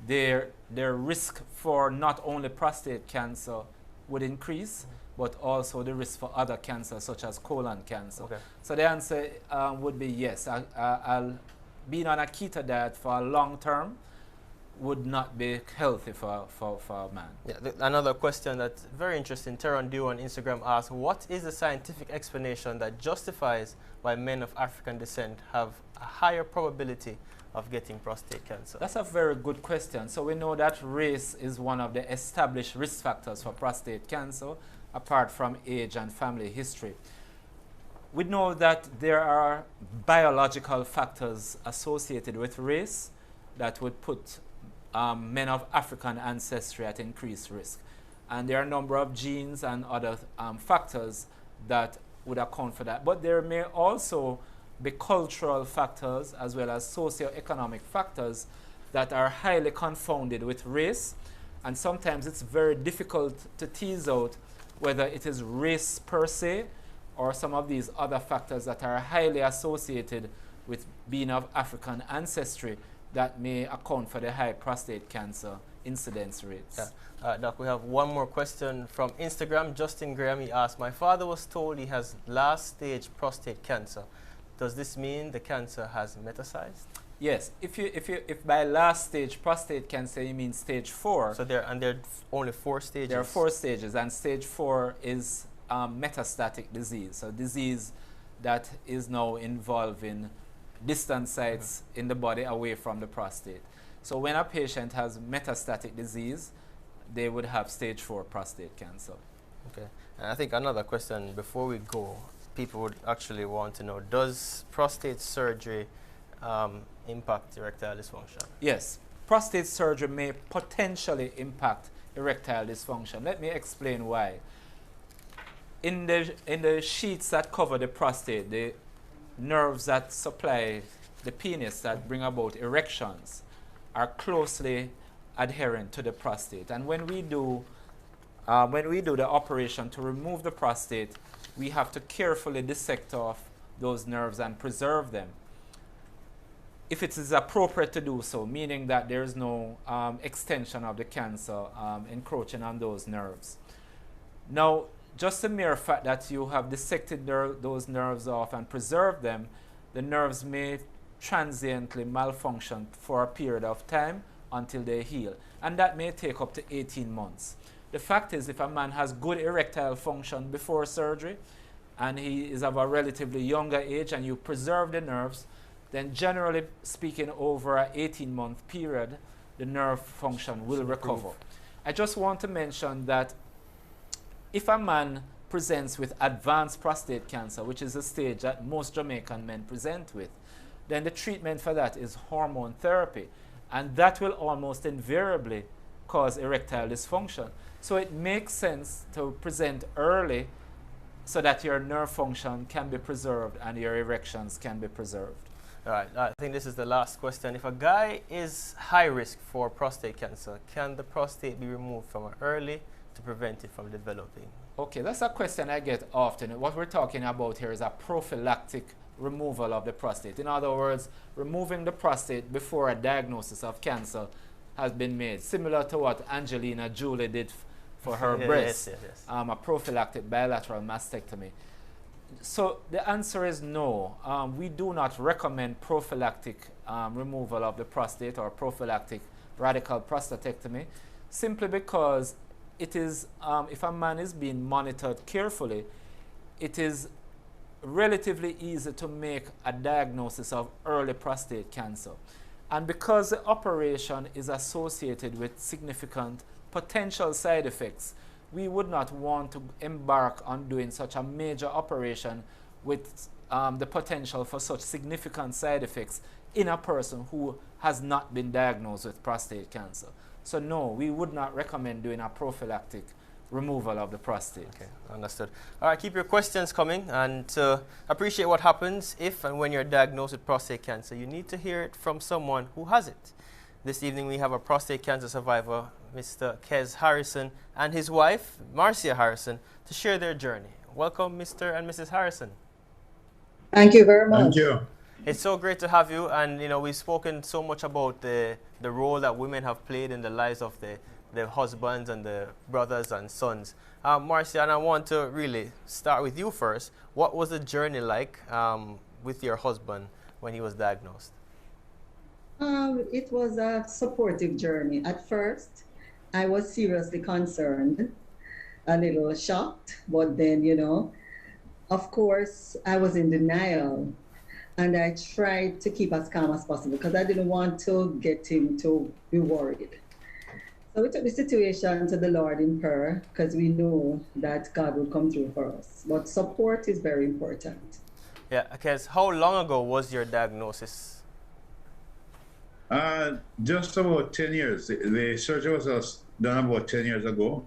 their risk for not only prostate cancer would increase, but also the risk for other cancers such as colon cancer. Okay. So the answer would be yes. I'll being on a keto diet for a long term would not be healthy for a man. Yeah, another question that's very interesting. Teron Dew on Instagram asks, what is the scientific explanation that justifies why men of African descent have a higher probability of getting prostate cancer? That's a very good question. So we know that race is one of the established risk factors for prostate cancer, apart from age and family history. We know that there are biological factors associated with race that would put men of African ancestry at increased risk. And there are a number of genes and other factors that would account for that. But there may also be cultural factors as well as socioeconomic factors that are highly confounded with race. And sometimes it's very difficult to tease out whether it is race per se or some of these other factors that are highly associated with being of African ancestry that may account for the high prostate cancer incidence rates. Yeah. Doc, we have one more question from Instagram. Justin Graham, he asked, my father was told he has last stage prostate cancer. Does this mean the cancer has metastasized? Yes, if by last stage prostate cancer you mean stage 4. So there are only 4 stages. There are 4 stages, and stage 4 is metastatic disease, so disease that is now involving distant sites in the body away from the prostate. So when a patient has metastatic disease, they would have stage 4 prostate cancer. Okay, and I think another question before we go, people would actually want to know, does prostate surgery impact erectile dysfunction? Yes, prostate surgery may potentially impact erectile dysfunction. Let me explain why. In the sheets that cover the prostate, the nerves that supply the penis that bring about erections are closely adherent to the prostate. And when we do the operation to remove the prostate, we have to carefully dissect off those nerves and preserve them. If it is appropriate to do so, meaning that there is no extension of the cancer encroaching on those nerves. Now, just the mere fact that you have dissected those nerves off and preserved them, the nerves may transiently malfunction for a period of time until they heal. And that may take up to 18 months. The fact is, if a man has good erectile function before surgery, and he is of a relatively younger age, and you preserve the nerves, then generally speaking, over an 18-month period, the nerve function will recover. I just want to mention that if a man presents with advanced prostate cancer, which is a stage that most Jamaican men present with, then the treatment for that is hormone therapy. And that will almost invariably cause erectile dysfunction. So it makes sense to present early so that your nerve function can be preserved and your erections can be preserved. All right, I think this is the last question. If a guy is high risk for prostate cancer, can the prostate be removed from early to prevent it from developing? Okay, that's a question I get often. What we're talking about here is a prophylactic removal of the prostate. In other words, removing the prostate before a diagnosis of cancer has been made, similar to what Angelina Jolie did for her breast, a prophylactic bilateral mastectomy. So the answer is no. We do not recommend prophylactic removal of the prostate or prophylactic radical prostatectomy, simply because it is, if a man is being monitored carefully, it is relatively easy to make a diagnosis of early prostate cancer. And because the operation is associated with significant potential side effects, we would not want to embark on doing such a major operation with the potential for such significant side effects in a person who has not been diagnosed with prostate cancer. So no, we would not recommend doing a prophylactic removal of the prostate. Okay, understood. All right, keep your questions coming, and appreciate what happens if and when you're diagnosed with prostate cancer. You need to hear it from someone who has it. This evening we have a prostate cancer survivor, Mr. Kez Harrison, and his wife, Marcia Harrison, to share their journey. Welcome, Mr. and Mrs. Harrison. Thank you very much. Thank you. It's so great to have you, and we've spoken so much about the role that women have played in the lives of the husbands and the brothers and sons. Marcia, and I want to really start with you first. What was the journey like with your husband when he was diagnosed? It was a supportive journey. At first, I was seriously concerned, a little shocked, but then, of course, I was in denial. And I tried to keep as calm as possible because I didn't want to get him to be worried. So we took the situation to the Lord in prayer because we knew that God would come through for us. But support is very important. Yeah, because how long ago was your diagnosis? Just about 10 years. The surgery was done about 10 years ago,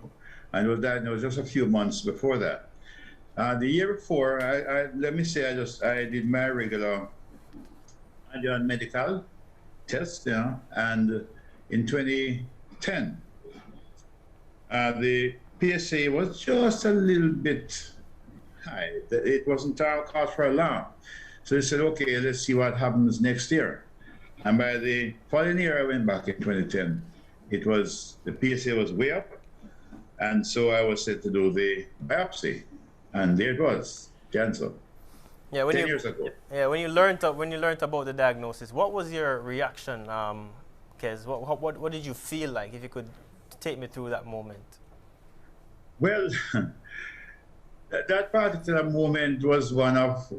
and was diagnosed just a few months before that. The year before, let me say, I did my regular medical test, and in 2010, the PSA was just a little bit high. It wasn't cause for alarm. So they said, okay, let's see what happens next year. And by the following year, I went back in 2010. The PSA was way up, and so I was set to do the biopsy. And there it was, cancer. Yeah, 10 years ago. Yeah, when you learned about the diagnosis, what was your reaction, Kez? What did you feel like? If you could take me through that moment. Well, that particular moment was one of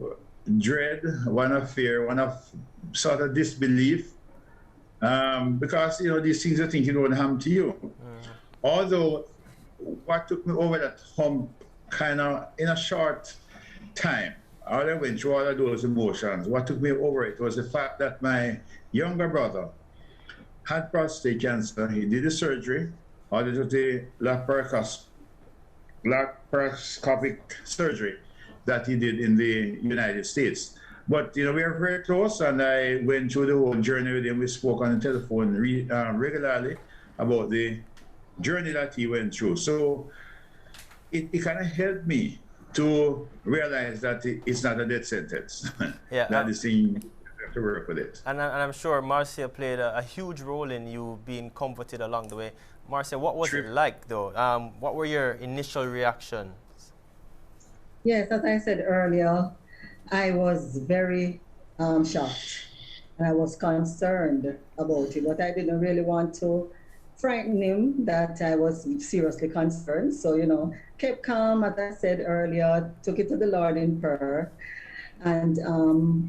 dread, one of fear, one of sort of disbelief, because these things I think you don't happen to you. Although, what took me over that hump kind of in a short time, I went through all of those emotions. What took me over it was the fact that my younger brother had prostate cancer. He did the surgery, or the laparoscopic surgery that he did in the United States. But we are very close, and I went through the whole journey with him. We spoke on the telephone regularly about the journey that he went through. So it kind of helped me to realize that it's not a death sentence. Yeah, that is thing, you have to work with it. And I'm sure Marcia played a huge role in you being comforted along the way. Marcia, what was it like, though? What were your initial reactions? Yes, as I said earlier, I was very shocked, and I was concerned about it, but I didn't really want to frighten him that I was seriously concerned. So, kept calm, as I said earlier, took it to the Lord in prayer. And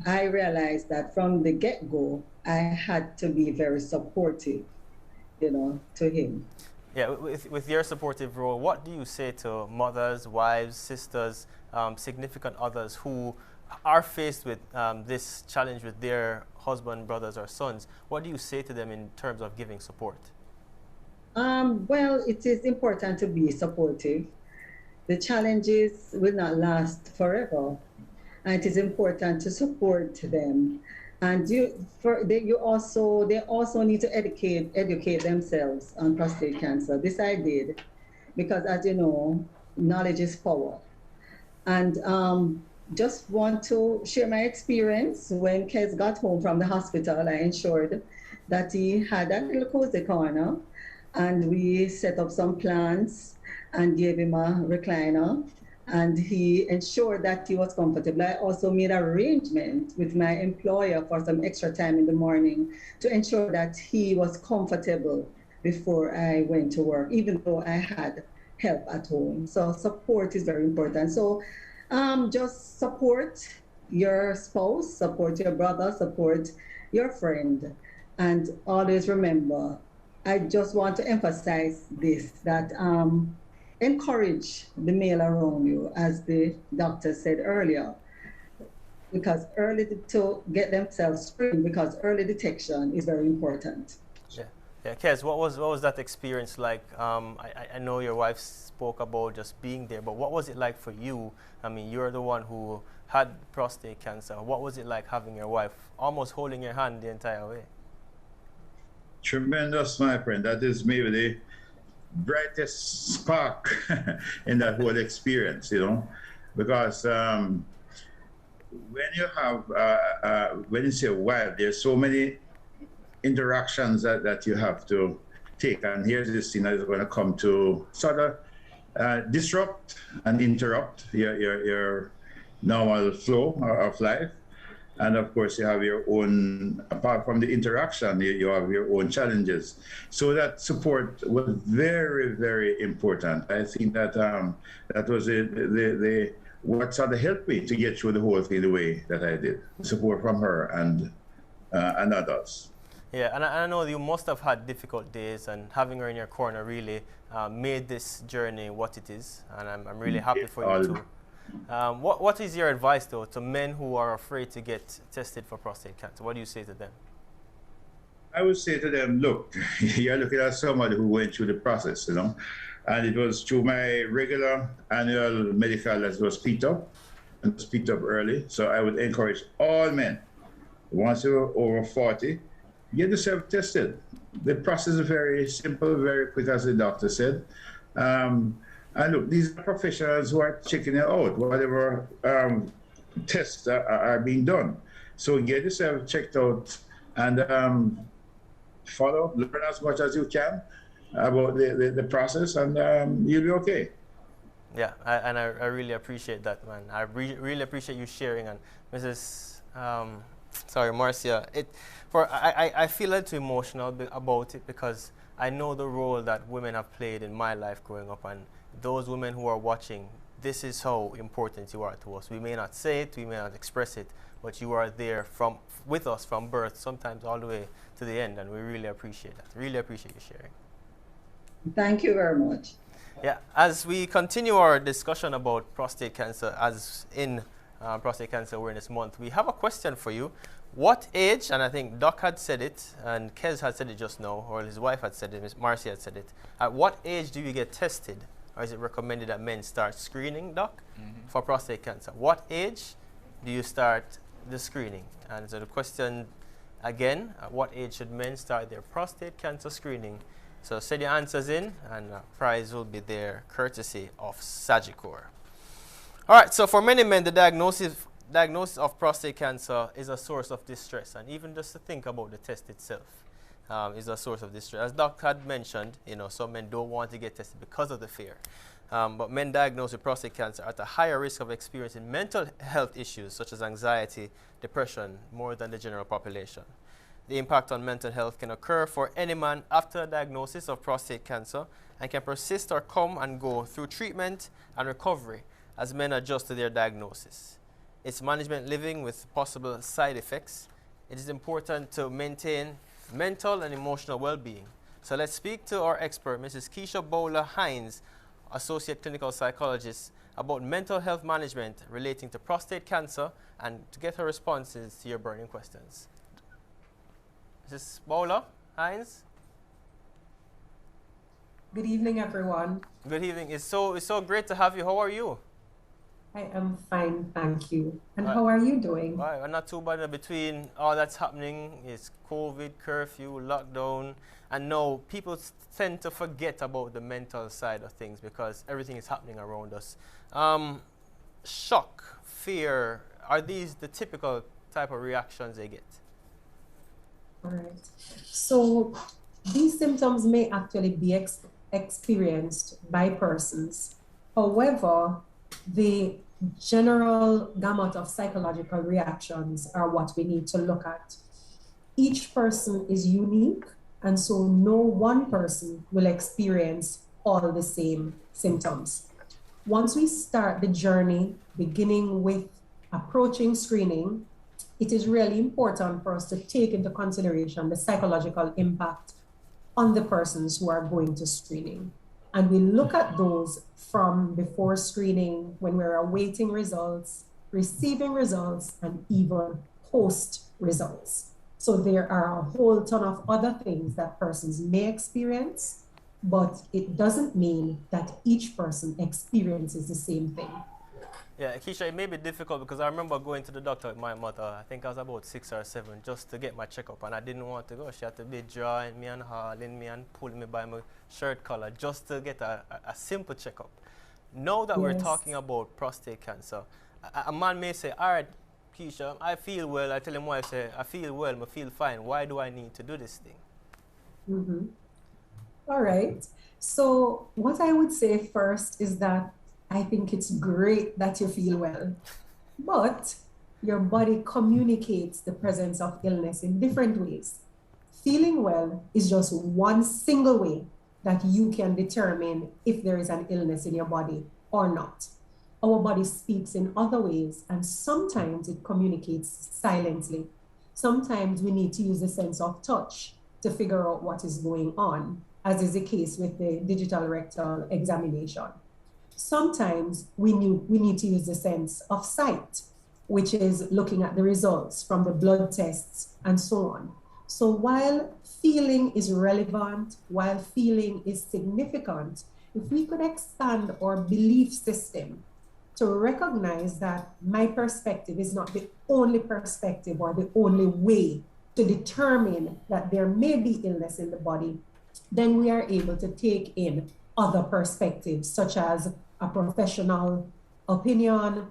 I realized that from the get-go, I had to be very supportive, to him. Yeah, with your supportive role, what do you say to mothers, wives, sisters, significant others who are faced with this challenge with their husband, brothers, or sons? What do you say to them in terms of giving support? Well, it is important to be supportive. The challenges will not last forever, and it is important to support them. And they also need to educate themselves on prostate cancer. This I did, because as you know, knowledge is power. And just want to share my experience. When Kez got home from the hospital, I ensured that he had a little cozy corner, and we set up some plants and gave him a recliner, and he ensured that he was comfortable. I also made an arrangement with my employer for some extra time in the morning to ensure that he was comfortable before I went to work, even though I had help at home. So support is very important. So just support your spouse, support your brother, support your friend, and always remember, I just want to emphasize this, that encourage the male around you, as the doctor said earlier, because to get themselves screened, because early detection is very important. Yeah, Kez, what was that experience like? I know your wife spoke about just being there, but what was it like for you? I mean, you're the one who had prostate cancer. What was it like having your wife almost holding your hand the entire way? Tremendous, my friend. That is maybe the brightest spark in that whole experience, you know, because when you have, when you say wild, there's so many interactions that you have to take. And here's this thing that is going to come to sort of disrupt and interrupt your normal flow of life. And of course, you have your own, apart from the interaction, you have your own challenges. So that support was very, very important. I think that that was the what sort of helped me to get through the whole thing the way that I did. Support from her and others. Yeah, and I know you must have had difficult days, and having her in your corner really made this journey what it is. And I'm really happy for you too. What is your advice, though, to men who are afraid to get tested for prostate cancer? What do you say to them? I would say to them, look, you're looking at somebody who went through the process, you know, and it was through my regular annual medical that was picked up, and was picked up early. So I would encourage all men, once you're over 40, get yourself tested. The process is very simple, very quick, as the doctor said. And look, these are professionals who are checking it out, whatever tests are being done. So get yourself checked out and follow, learn as much as you can about the process, and you'll be okay. Yeah, I really appreciate that, man. I really appreciate you sharing. And Mrs. Marcia, I feel a little emotional about it because I know the role that women have played in my life growing up, and those women who are watching, this is how important you are to us. We may not say it, we may not express it, but you are there with us from birth, sometimes all the way to the end, and we really appreciate that. Really appreciate you sharing. Thank you very much. Yeah, as we continue our discussion about prostate cancer, as in Prostate Cancer Awareness Month, we have a question for you. What age, and I think Doc had said it, and Kez had said it just now, or his wife had said it, Ms. Marcia had said it. At what age do you get tested? Or is it recommended that men start screening, Doc, for prostate cancer? What age do you start the screening? And so the question again, at what age should men start their prostate cancer screening? So send your answers in, and a prize will be there, courtesy of Sagicor. All right, so for many men, the diagnosis of prostate cancer is a source of distress, and even just to think about the test itself is a source of distress. As Doc had mentioned, you know, some men don't want to get tested because of the fear. But men diagnosed with prostate cancer are at a higher risk of experiencing mental health issues such as anxiety, depression, more than the general population. The impact on mental health can occur for any man after a diagnosis of prostate cancer and can persist or come and go through treatment and recovery as men adjust to their diagnosis. It's management living with possible side effects. It is important to maintain mental and emotional well-being. So let's speak to our expert, Mrs. Keisha Bowler-Hines, Associate Clinical Psychologist, about mental health management relating to prostate cancer and to get her responses to your burning questions. Mrs. Bowler-Hines? Good evening, everyone. Good evening. It's so great to have you. How are you? I am fine, thank you. And how are you doing? Well, not too bad. Between all that's happening, it's COVID, curfew, lockdown, and now people tend to forget about the mental side of things because everything is happening around us. Shock, fear, are these the typical type of reactions they get? All right. So these symptoms may actually be experienced by persons. However, the general gamut of psychological reactions are what we need to look at. Each person is unique, and so no one person will experience all the same symptoms. Once we start the journey, beginning with approaching screening, it is really important for us to take into consideration the psychological impact on the persons who are going to screening. And we look at those from before screening, when we're awaiting results, receiving results, and even post results. So there are a whole ton of other things that persons may experience, but it doesn't mean that each person experiences the same thing. Yeah, Keisha, it may be difficult because I remember going to the doctor with my mother. I think I was about 6 or 7 just to get my checkup, and I didn't want to go. She had to be drawing me and hauling me and pulling me by my shirt collar just to get a simple checkup. Now that we're talking about prostate cancer, a man may say, all right, Keisha, I feel well. I tell him why. I say, I feel well, I feel fine. Why do I need to do this thing? All right. So what I would say first is that I think it's great that you feel well, but your body communicates the presence of illness in different ways. Feeling well is just one single way that you can determine if there is an illness in your body or not. Our body speaks in other ways, and sometimes it communicates silently. Sometimes we need to use the sense of touch to figure out what is going on, as is the case with the digital rectal examination. Sometimes we need to use the sense of sight, which is looking at the results from the blood tests and so on. So while feeling is relevant, while feeling is significant, if we could expand our belief system to recognize that my perspective is not the only perspective or the only way to determine that there may be illness in the body, then we are able to take in other perspectives, such as a professional opinion,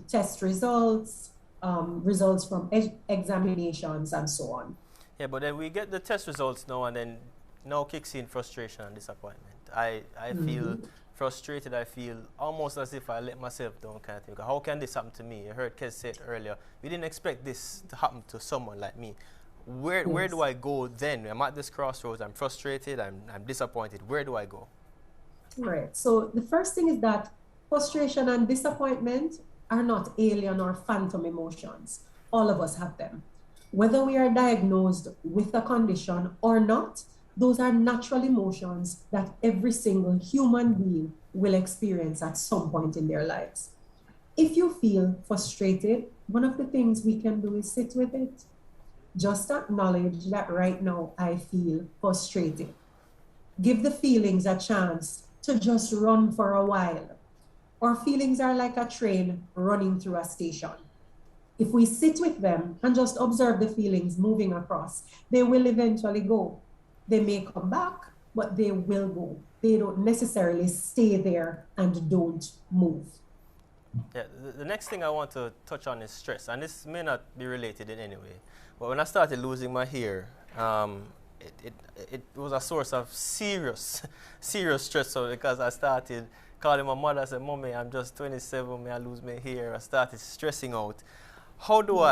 test results, results from examinations, and so on. Yeah, but then we get the test results now, and then now kicks in frustration and disappointment. I feel frustrated. I feel almost as if I let myself down, kind of thing. How can this happen to me? You heard Kes say it earlier. We didn't expect this to happen to someone like me. Where do I go then? I'm at this crossroads. I'm frustrated. I'm disappointed. Where do I go? Right. So the first thing is that frustration and disappointment are not alien or phantom emotions. All of us have them. Whether we are diagnosed with a condition or not, those are natural emotions that every single human being will experience at some point in their lives. If you feel frustrated, one of the things we can do is sit with it. Just acknowledge that right now I feel frustrated. Give the feelings a chance to just run for a while. Our feelings are like a train running through a station. If we sit with them and just observe the feelings moving across, they will eventually go. They may come back, but they will go. They don't necessarily stay there and don't move. Yeah, the next thing I want to touch on is stress, and this may not be related in any way, but when I started losing my hair, it was a source of serious stress, because I started calling my mother. I said, Mommy, I'm just 27, may I lose my hair? I started stressing out. How do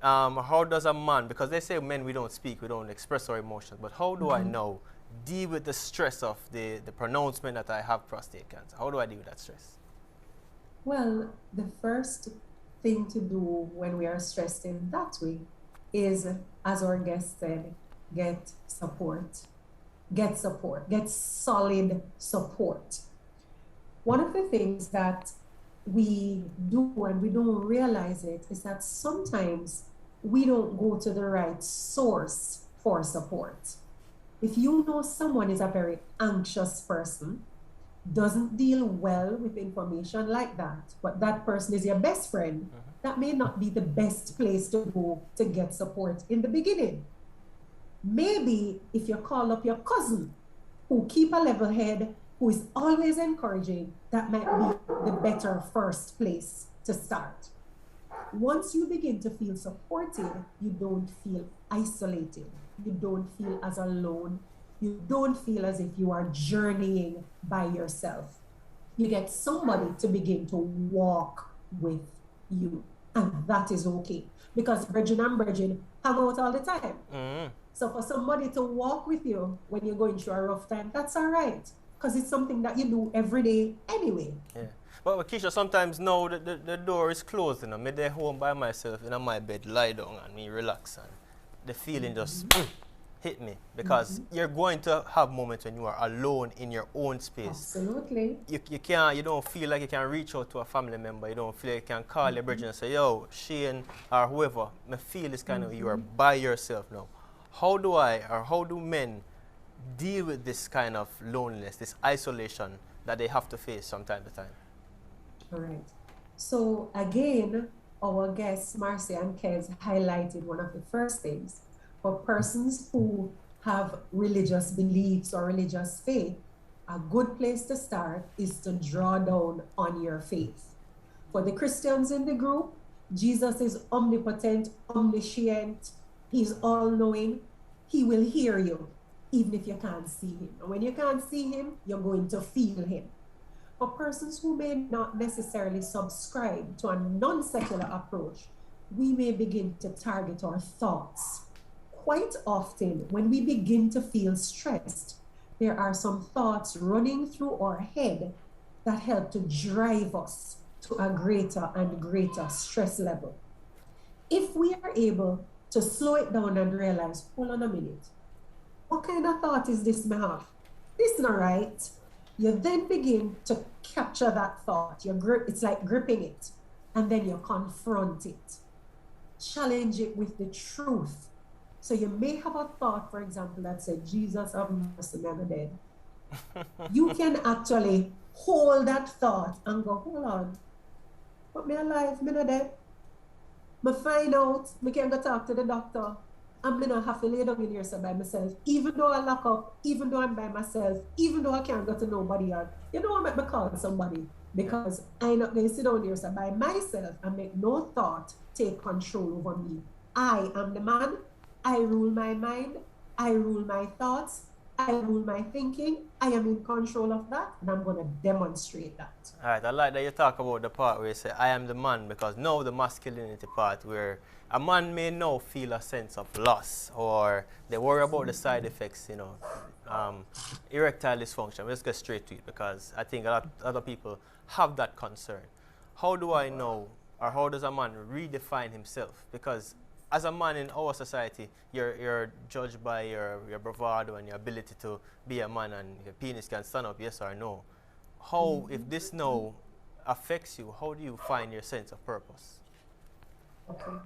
how does a man, because they say men, we don't speak, we don't express our emotions, but how do I now deal with the stress of the pronouncement that I have prostate cancer? How do I deal with that stress? Well, the first thing to do when we are stressed in that way is, as our guest said, get support. Get support. Get solid support. One of the things that we do and we don't realize it is that sometimes we don't go to the right source for support. If you know someone is a very anxious person, doesn't deal well with information like that, but that person is your best friend, that may not be the best place to go to get support in the beginning. Maybe if you call up your cousin who keep a level head, who is always encouraging, that might be the better first place to start. Once you begin to feel supported, you don't feel isolated. You don't feel as alone. You don't feel as if you are journeying by yourself. You get somebody to begin to walk with you. And that is okay. Because Bridget and Bridget hang out all the time. So for somebody to walk with you when you're going through a rough time, that's all right. Because it's something that you do every day anyway. Yeah. Well, Keisha, sometimes no, the door is closed. You know, me there home by myself in my bed, lie down and me relax, and the feeling just hit me, because you're going to have moments when you are alone in your own space. Absolutely. You don't feel like you can reach out to a family member. You don't feel like you can call your brother and say, yo, Shane or whoever, me feel this kind of, you are by yourself now. How do men deal with this kind of loneliness, this isolation that they have to face from time to time? All right. So again, our guests, Marcy and Kez, highlighted one of the first things. For persons who have religious beliefs or religious faith, a good place to start is to draw down on your faith. For the Christians in the group, Jesus is omnipotent, omniscient, he's all-knowing. He will hear you, even if you can't see him. And when you can't see him, you're going to feel him. For persons who may not necessarily subscribe to a non-secular approach, we may begin to target our thoughts. Quite often, when we begin to feel stressed, there are some thoughts running through our head that help to drive us to a greater and greater stress level. If we are able to slow it down and realize, hold on a minute, what kind of thought is this I have? This is not right. You then begin to capture that thought. It's like gripping it, and then you confront it. Challenge it with the truth. So you may have a thought, for example, that said, Jesus have mercy, never dead. You can actually hold that thought and go, hold on, but me alive, me not dead. Me find out, me can go talk to the doctor, and me not have to lay down in here by myself, even though I lock up, even though I'm by myself, even though I can't go to nobody else. You know, I make me call somebody, because I'm not going to sit down here by myself and make no thought take control over me. I am the man. I rule my mind, I rule my thoughts, I rule my thinking, I am in control of that, and I'm going to demonstrate that. All right, I like that you talk about the part where you say, I am the man, because now the masculinity part where a man may now feel a sense of loss, or they worry about the side effects, you know, erectile dysfunction. Let's get straight to it, because I think a lot of other people have that concern. How do I know, or how does a man redefine himself? Because as a man in our society, you're judged by your bravado and your ability to be a man, and your penis can stand up, yes or no. How, if this no affects you, how do you find your sense of purpose? Okay.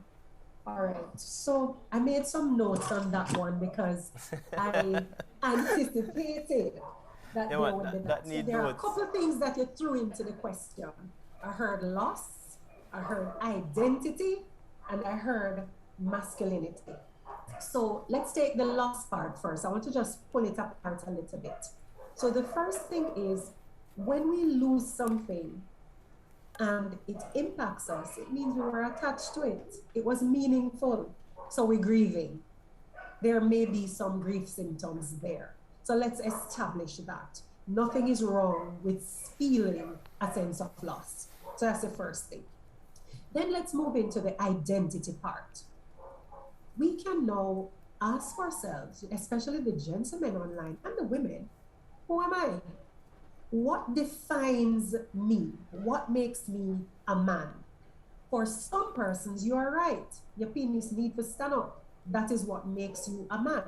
All right. So I made some notes on that one because I anticipated that there would be that. So there are a couple of things that you threw into the question. I heard loss, I heard identity, and I heard masculinity. So let's take the last part first. I want to just pull it apart a little bit. So the first thing is, when we lose something and it impacts us, it means we were attached to it. It was meaningful. So we're grieving. There may be some grief symptoms there. So let's establish that. Nothing is wrong with feeling a sense of loss. So that's the first thing. Then let's move into the identity part. We can now ask ourselves, especially the gentlemen online and the women, who am I? What defines me? What makes me a man? For some persons, you are right. Your penis needs to stand up. That is what makes you a man.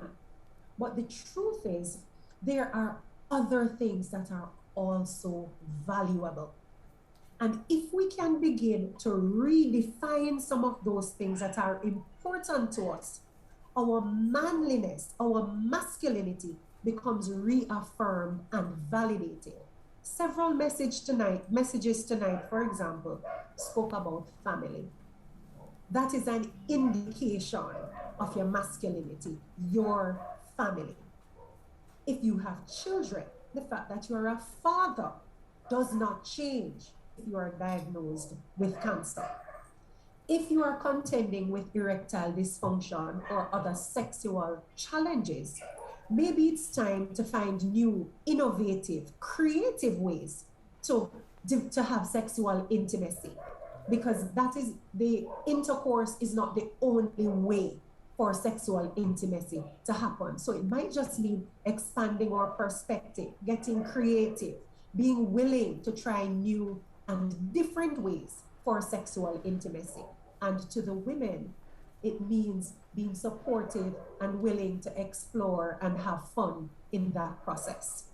But the truth is, there are other things that are also valuable. And if we can begin to redefine some of those things that are important to us, our manliness, our masculinity becomes reaffirmed and validated. Several messages tonight, for example, spoke about family. That is an indication of your masculinity, your family. If you have children, the fact that you are a father does not change if you are diagnosed with cancer. If you are contending with erectile dysfunction or other sexual challenges, maybe it's time to find new, innovative, creative ways to have sexual intimacy, because that is the intercourse is not the only way for sexual intimacy to happen. So it might just mean expanding our perspective, getting creative, being willing to try new and different ways for sexual intimacy. And to the women, it means being supportive and willing to explore and have fun in that process.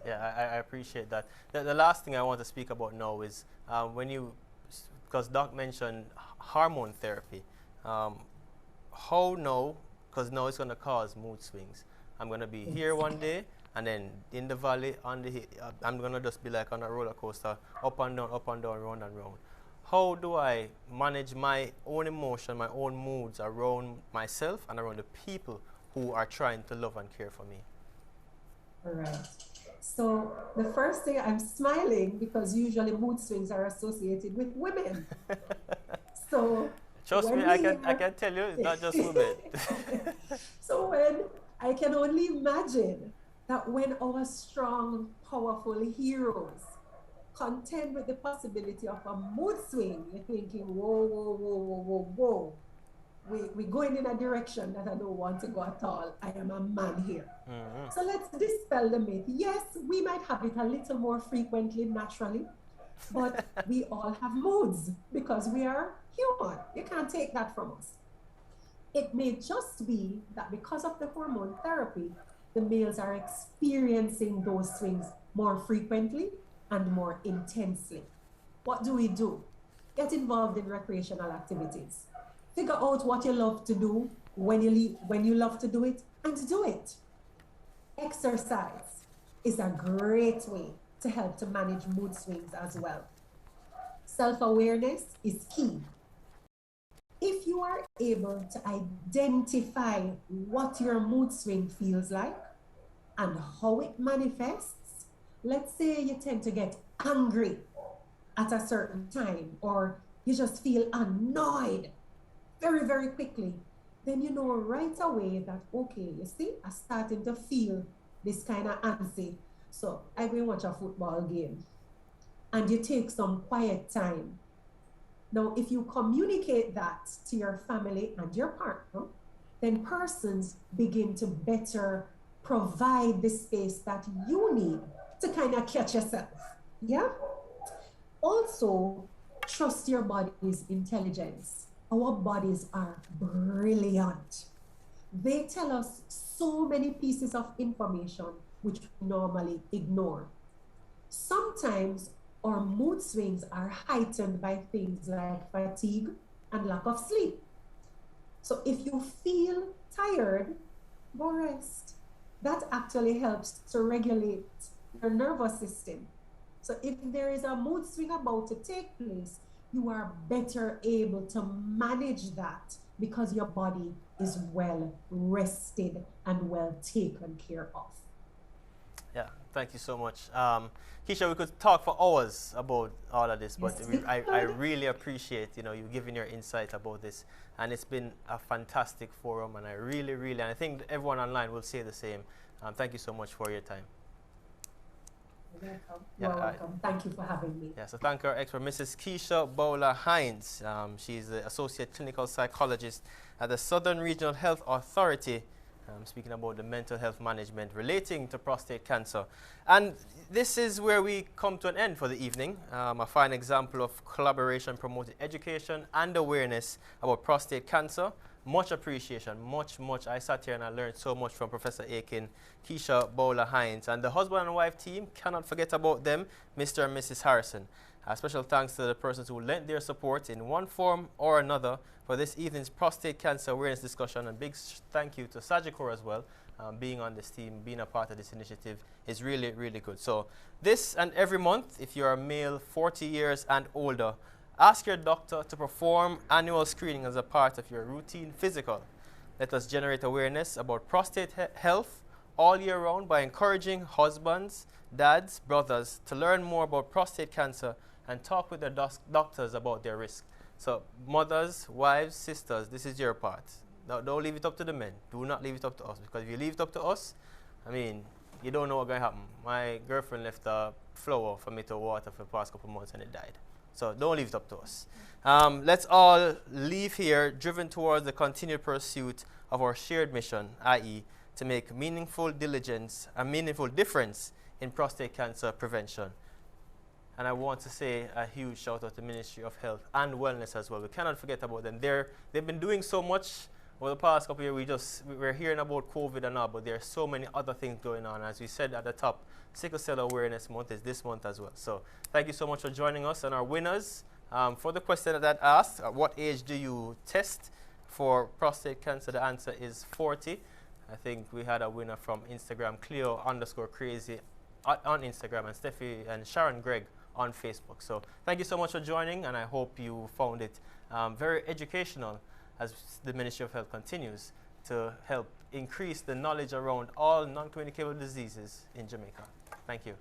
Yeah, I appreciate that. The last thing I want to speak about now is because Doc mentioned hormone therapy. How now, because now it's going to cause mood swings. I'm going to be here one day, and then in the valley, I'm going to just be like on a roller coaster, up and down, round and round. how do I manage my own emotion, my own moods around myself and around the people who are trying to love and care for me? All right. So the first thing, I'm smiling because usually mood swings are associated with women. So trust me, I can tell you, it's not just women. So when I can only imagine that when our strong, powerful heroes contend with the possibility of a mood swing, you're thinking, whoa, whoa, whoa, whoa, whoa, whoa. We're going in a direction that I don't want to go at all. I am a man here. Mm-hmm. So let's dispel the myth. Yes, we might have it a little more frequently, naturally, but we all have moods because we are human. You can't take that from us. It may just be that because of the hormone therapy, the males are experiencing those swings more frequently and more intensely. What do? Get involved in recreational activities. Figure out what you love to do, when you love to do it, and do it. Exercise is a great way to help to manage mood swings as well. Self-awareness is key. If you are able to identify what your mood swing feels like and how it manifests, let's say you tend to get angry at a certain time, or you just feel annoyed very, very quickly, then you know right away that, okay, you see, I'm starting to feel this kind of anxiety. So I go and watch a football game and you take some quiet time. Now, if you communicate that to your family and your partner, then persons begin to better provide the space that you need to kind of catch yourself. Yeah? Also, trust your body's intelligence. Our bodies are brilliant. They tell us so many pieces of information which we normally ignore. Sometimes our mood swings are heightened by things like fatigue and lack of sleep. So if you feel tired, go rest. That actually helps to regulate your nervous system. So if there is a mood swing about to take place, you are better able to manage that because your body is well rested and well taken care of. Yeah, thank you so much. Keisha, we could talk for hours about all of this, but Yes, I really appreciate you giving your insight about this, and it's been a fantastic forum, and I really, and I think everyone online will say the same. Thank you so much for your time. You're welcome. You're welcome. Thank you for having me. Yeah, so thank our expert, Mrs. Keisha Bowler-Hines. She's the Associate Clinical Psychologist at the Southern Regional Health Authority, speaking about the mental health management relating to prostate cancer. And this is where we come to an end for the evening. A fine example of collaboration promoting education and awareness about prostate cancer. Much appreciation, much. I sat here and I learned so much from Professor Aiken, Keisha Bowler-Hines, and the husband and wife team. Cannot forget about them, Mr. and Mrs. Harrison. A special thanks to the persons who lent their support in one form or another for this evening's prostate cancer awareness discussion. And big thank you to Sagicor as well. Being on this team, being a part of this initiative is really, good. So this and every month, if you are a male 40 years and older, ask your doctor to perform annual screening as a part of your routine physical. Let us generate awareness about prostate health all year round by encouraging husbands, dads, brothers to learn more about prostate cancer and talk with their doctors about their risk. So mothers, wives, sisters, this is your part. Now, don't leave it up to the men. Do not leave it up to us, because if you leave it up to us, I mean, you don't know what's going to happen. My girlfriend left a flower for me to water for the past couple of months and it died. So don't leave it up to us. Let's all leave here driven towards the continued pursuit of our shared mission, i.e. to make meaningful diligence, a meaningful difference in prostate cancer prevention. And I want to say a huge shout out to the Ministry of Health and Wellness as well. We cannot forget about them. They've been doing so much over the past couple of years. We're hearing about COVID and all, but there are so many other things going on. As we said at the top, Sickle Cell Awareness Month is this month as well. So thank you so much for joining us. And our winners, for the question that I asked, at what age do you test for prostate cancer? The answer is 40. I think we had a winner from Instagram, Cleo_crazy on Instagram, and Steffi and Sharon Gregg on Facebook. So thank you so much for joining, and I hope you found it very educational as the Ministry of Health continues to help increase the knowledge around all non-communicable diseases in Jamaica. Thank you.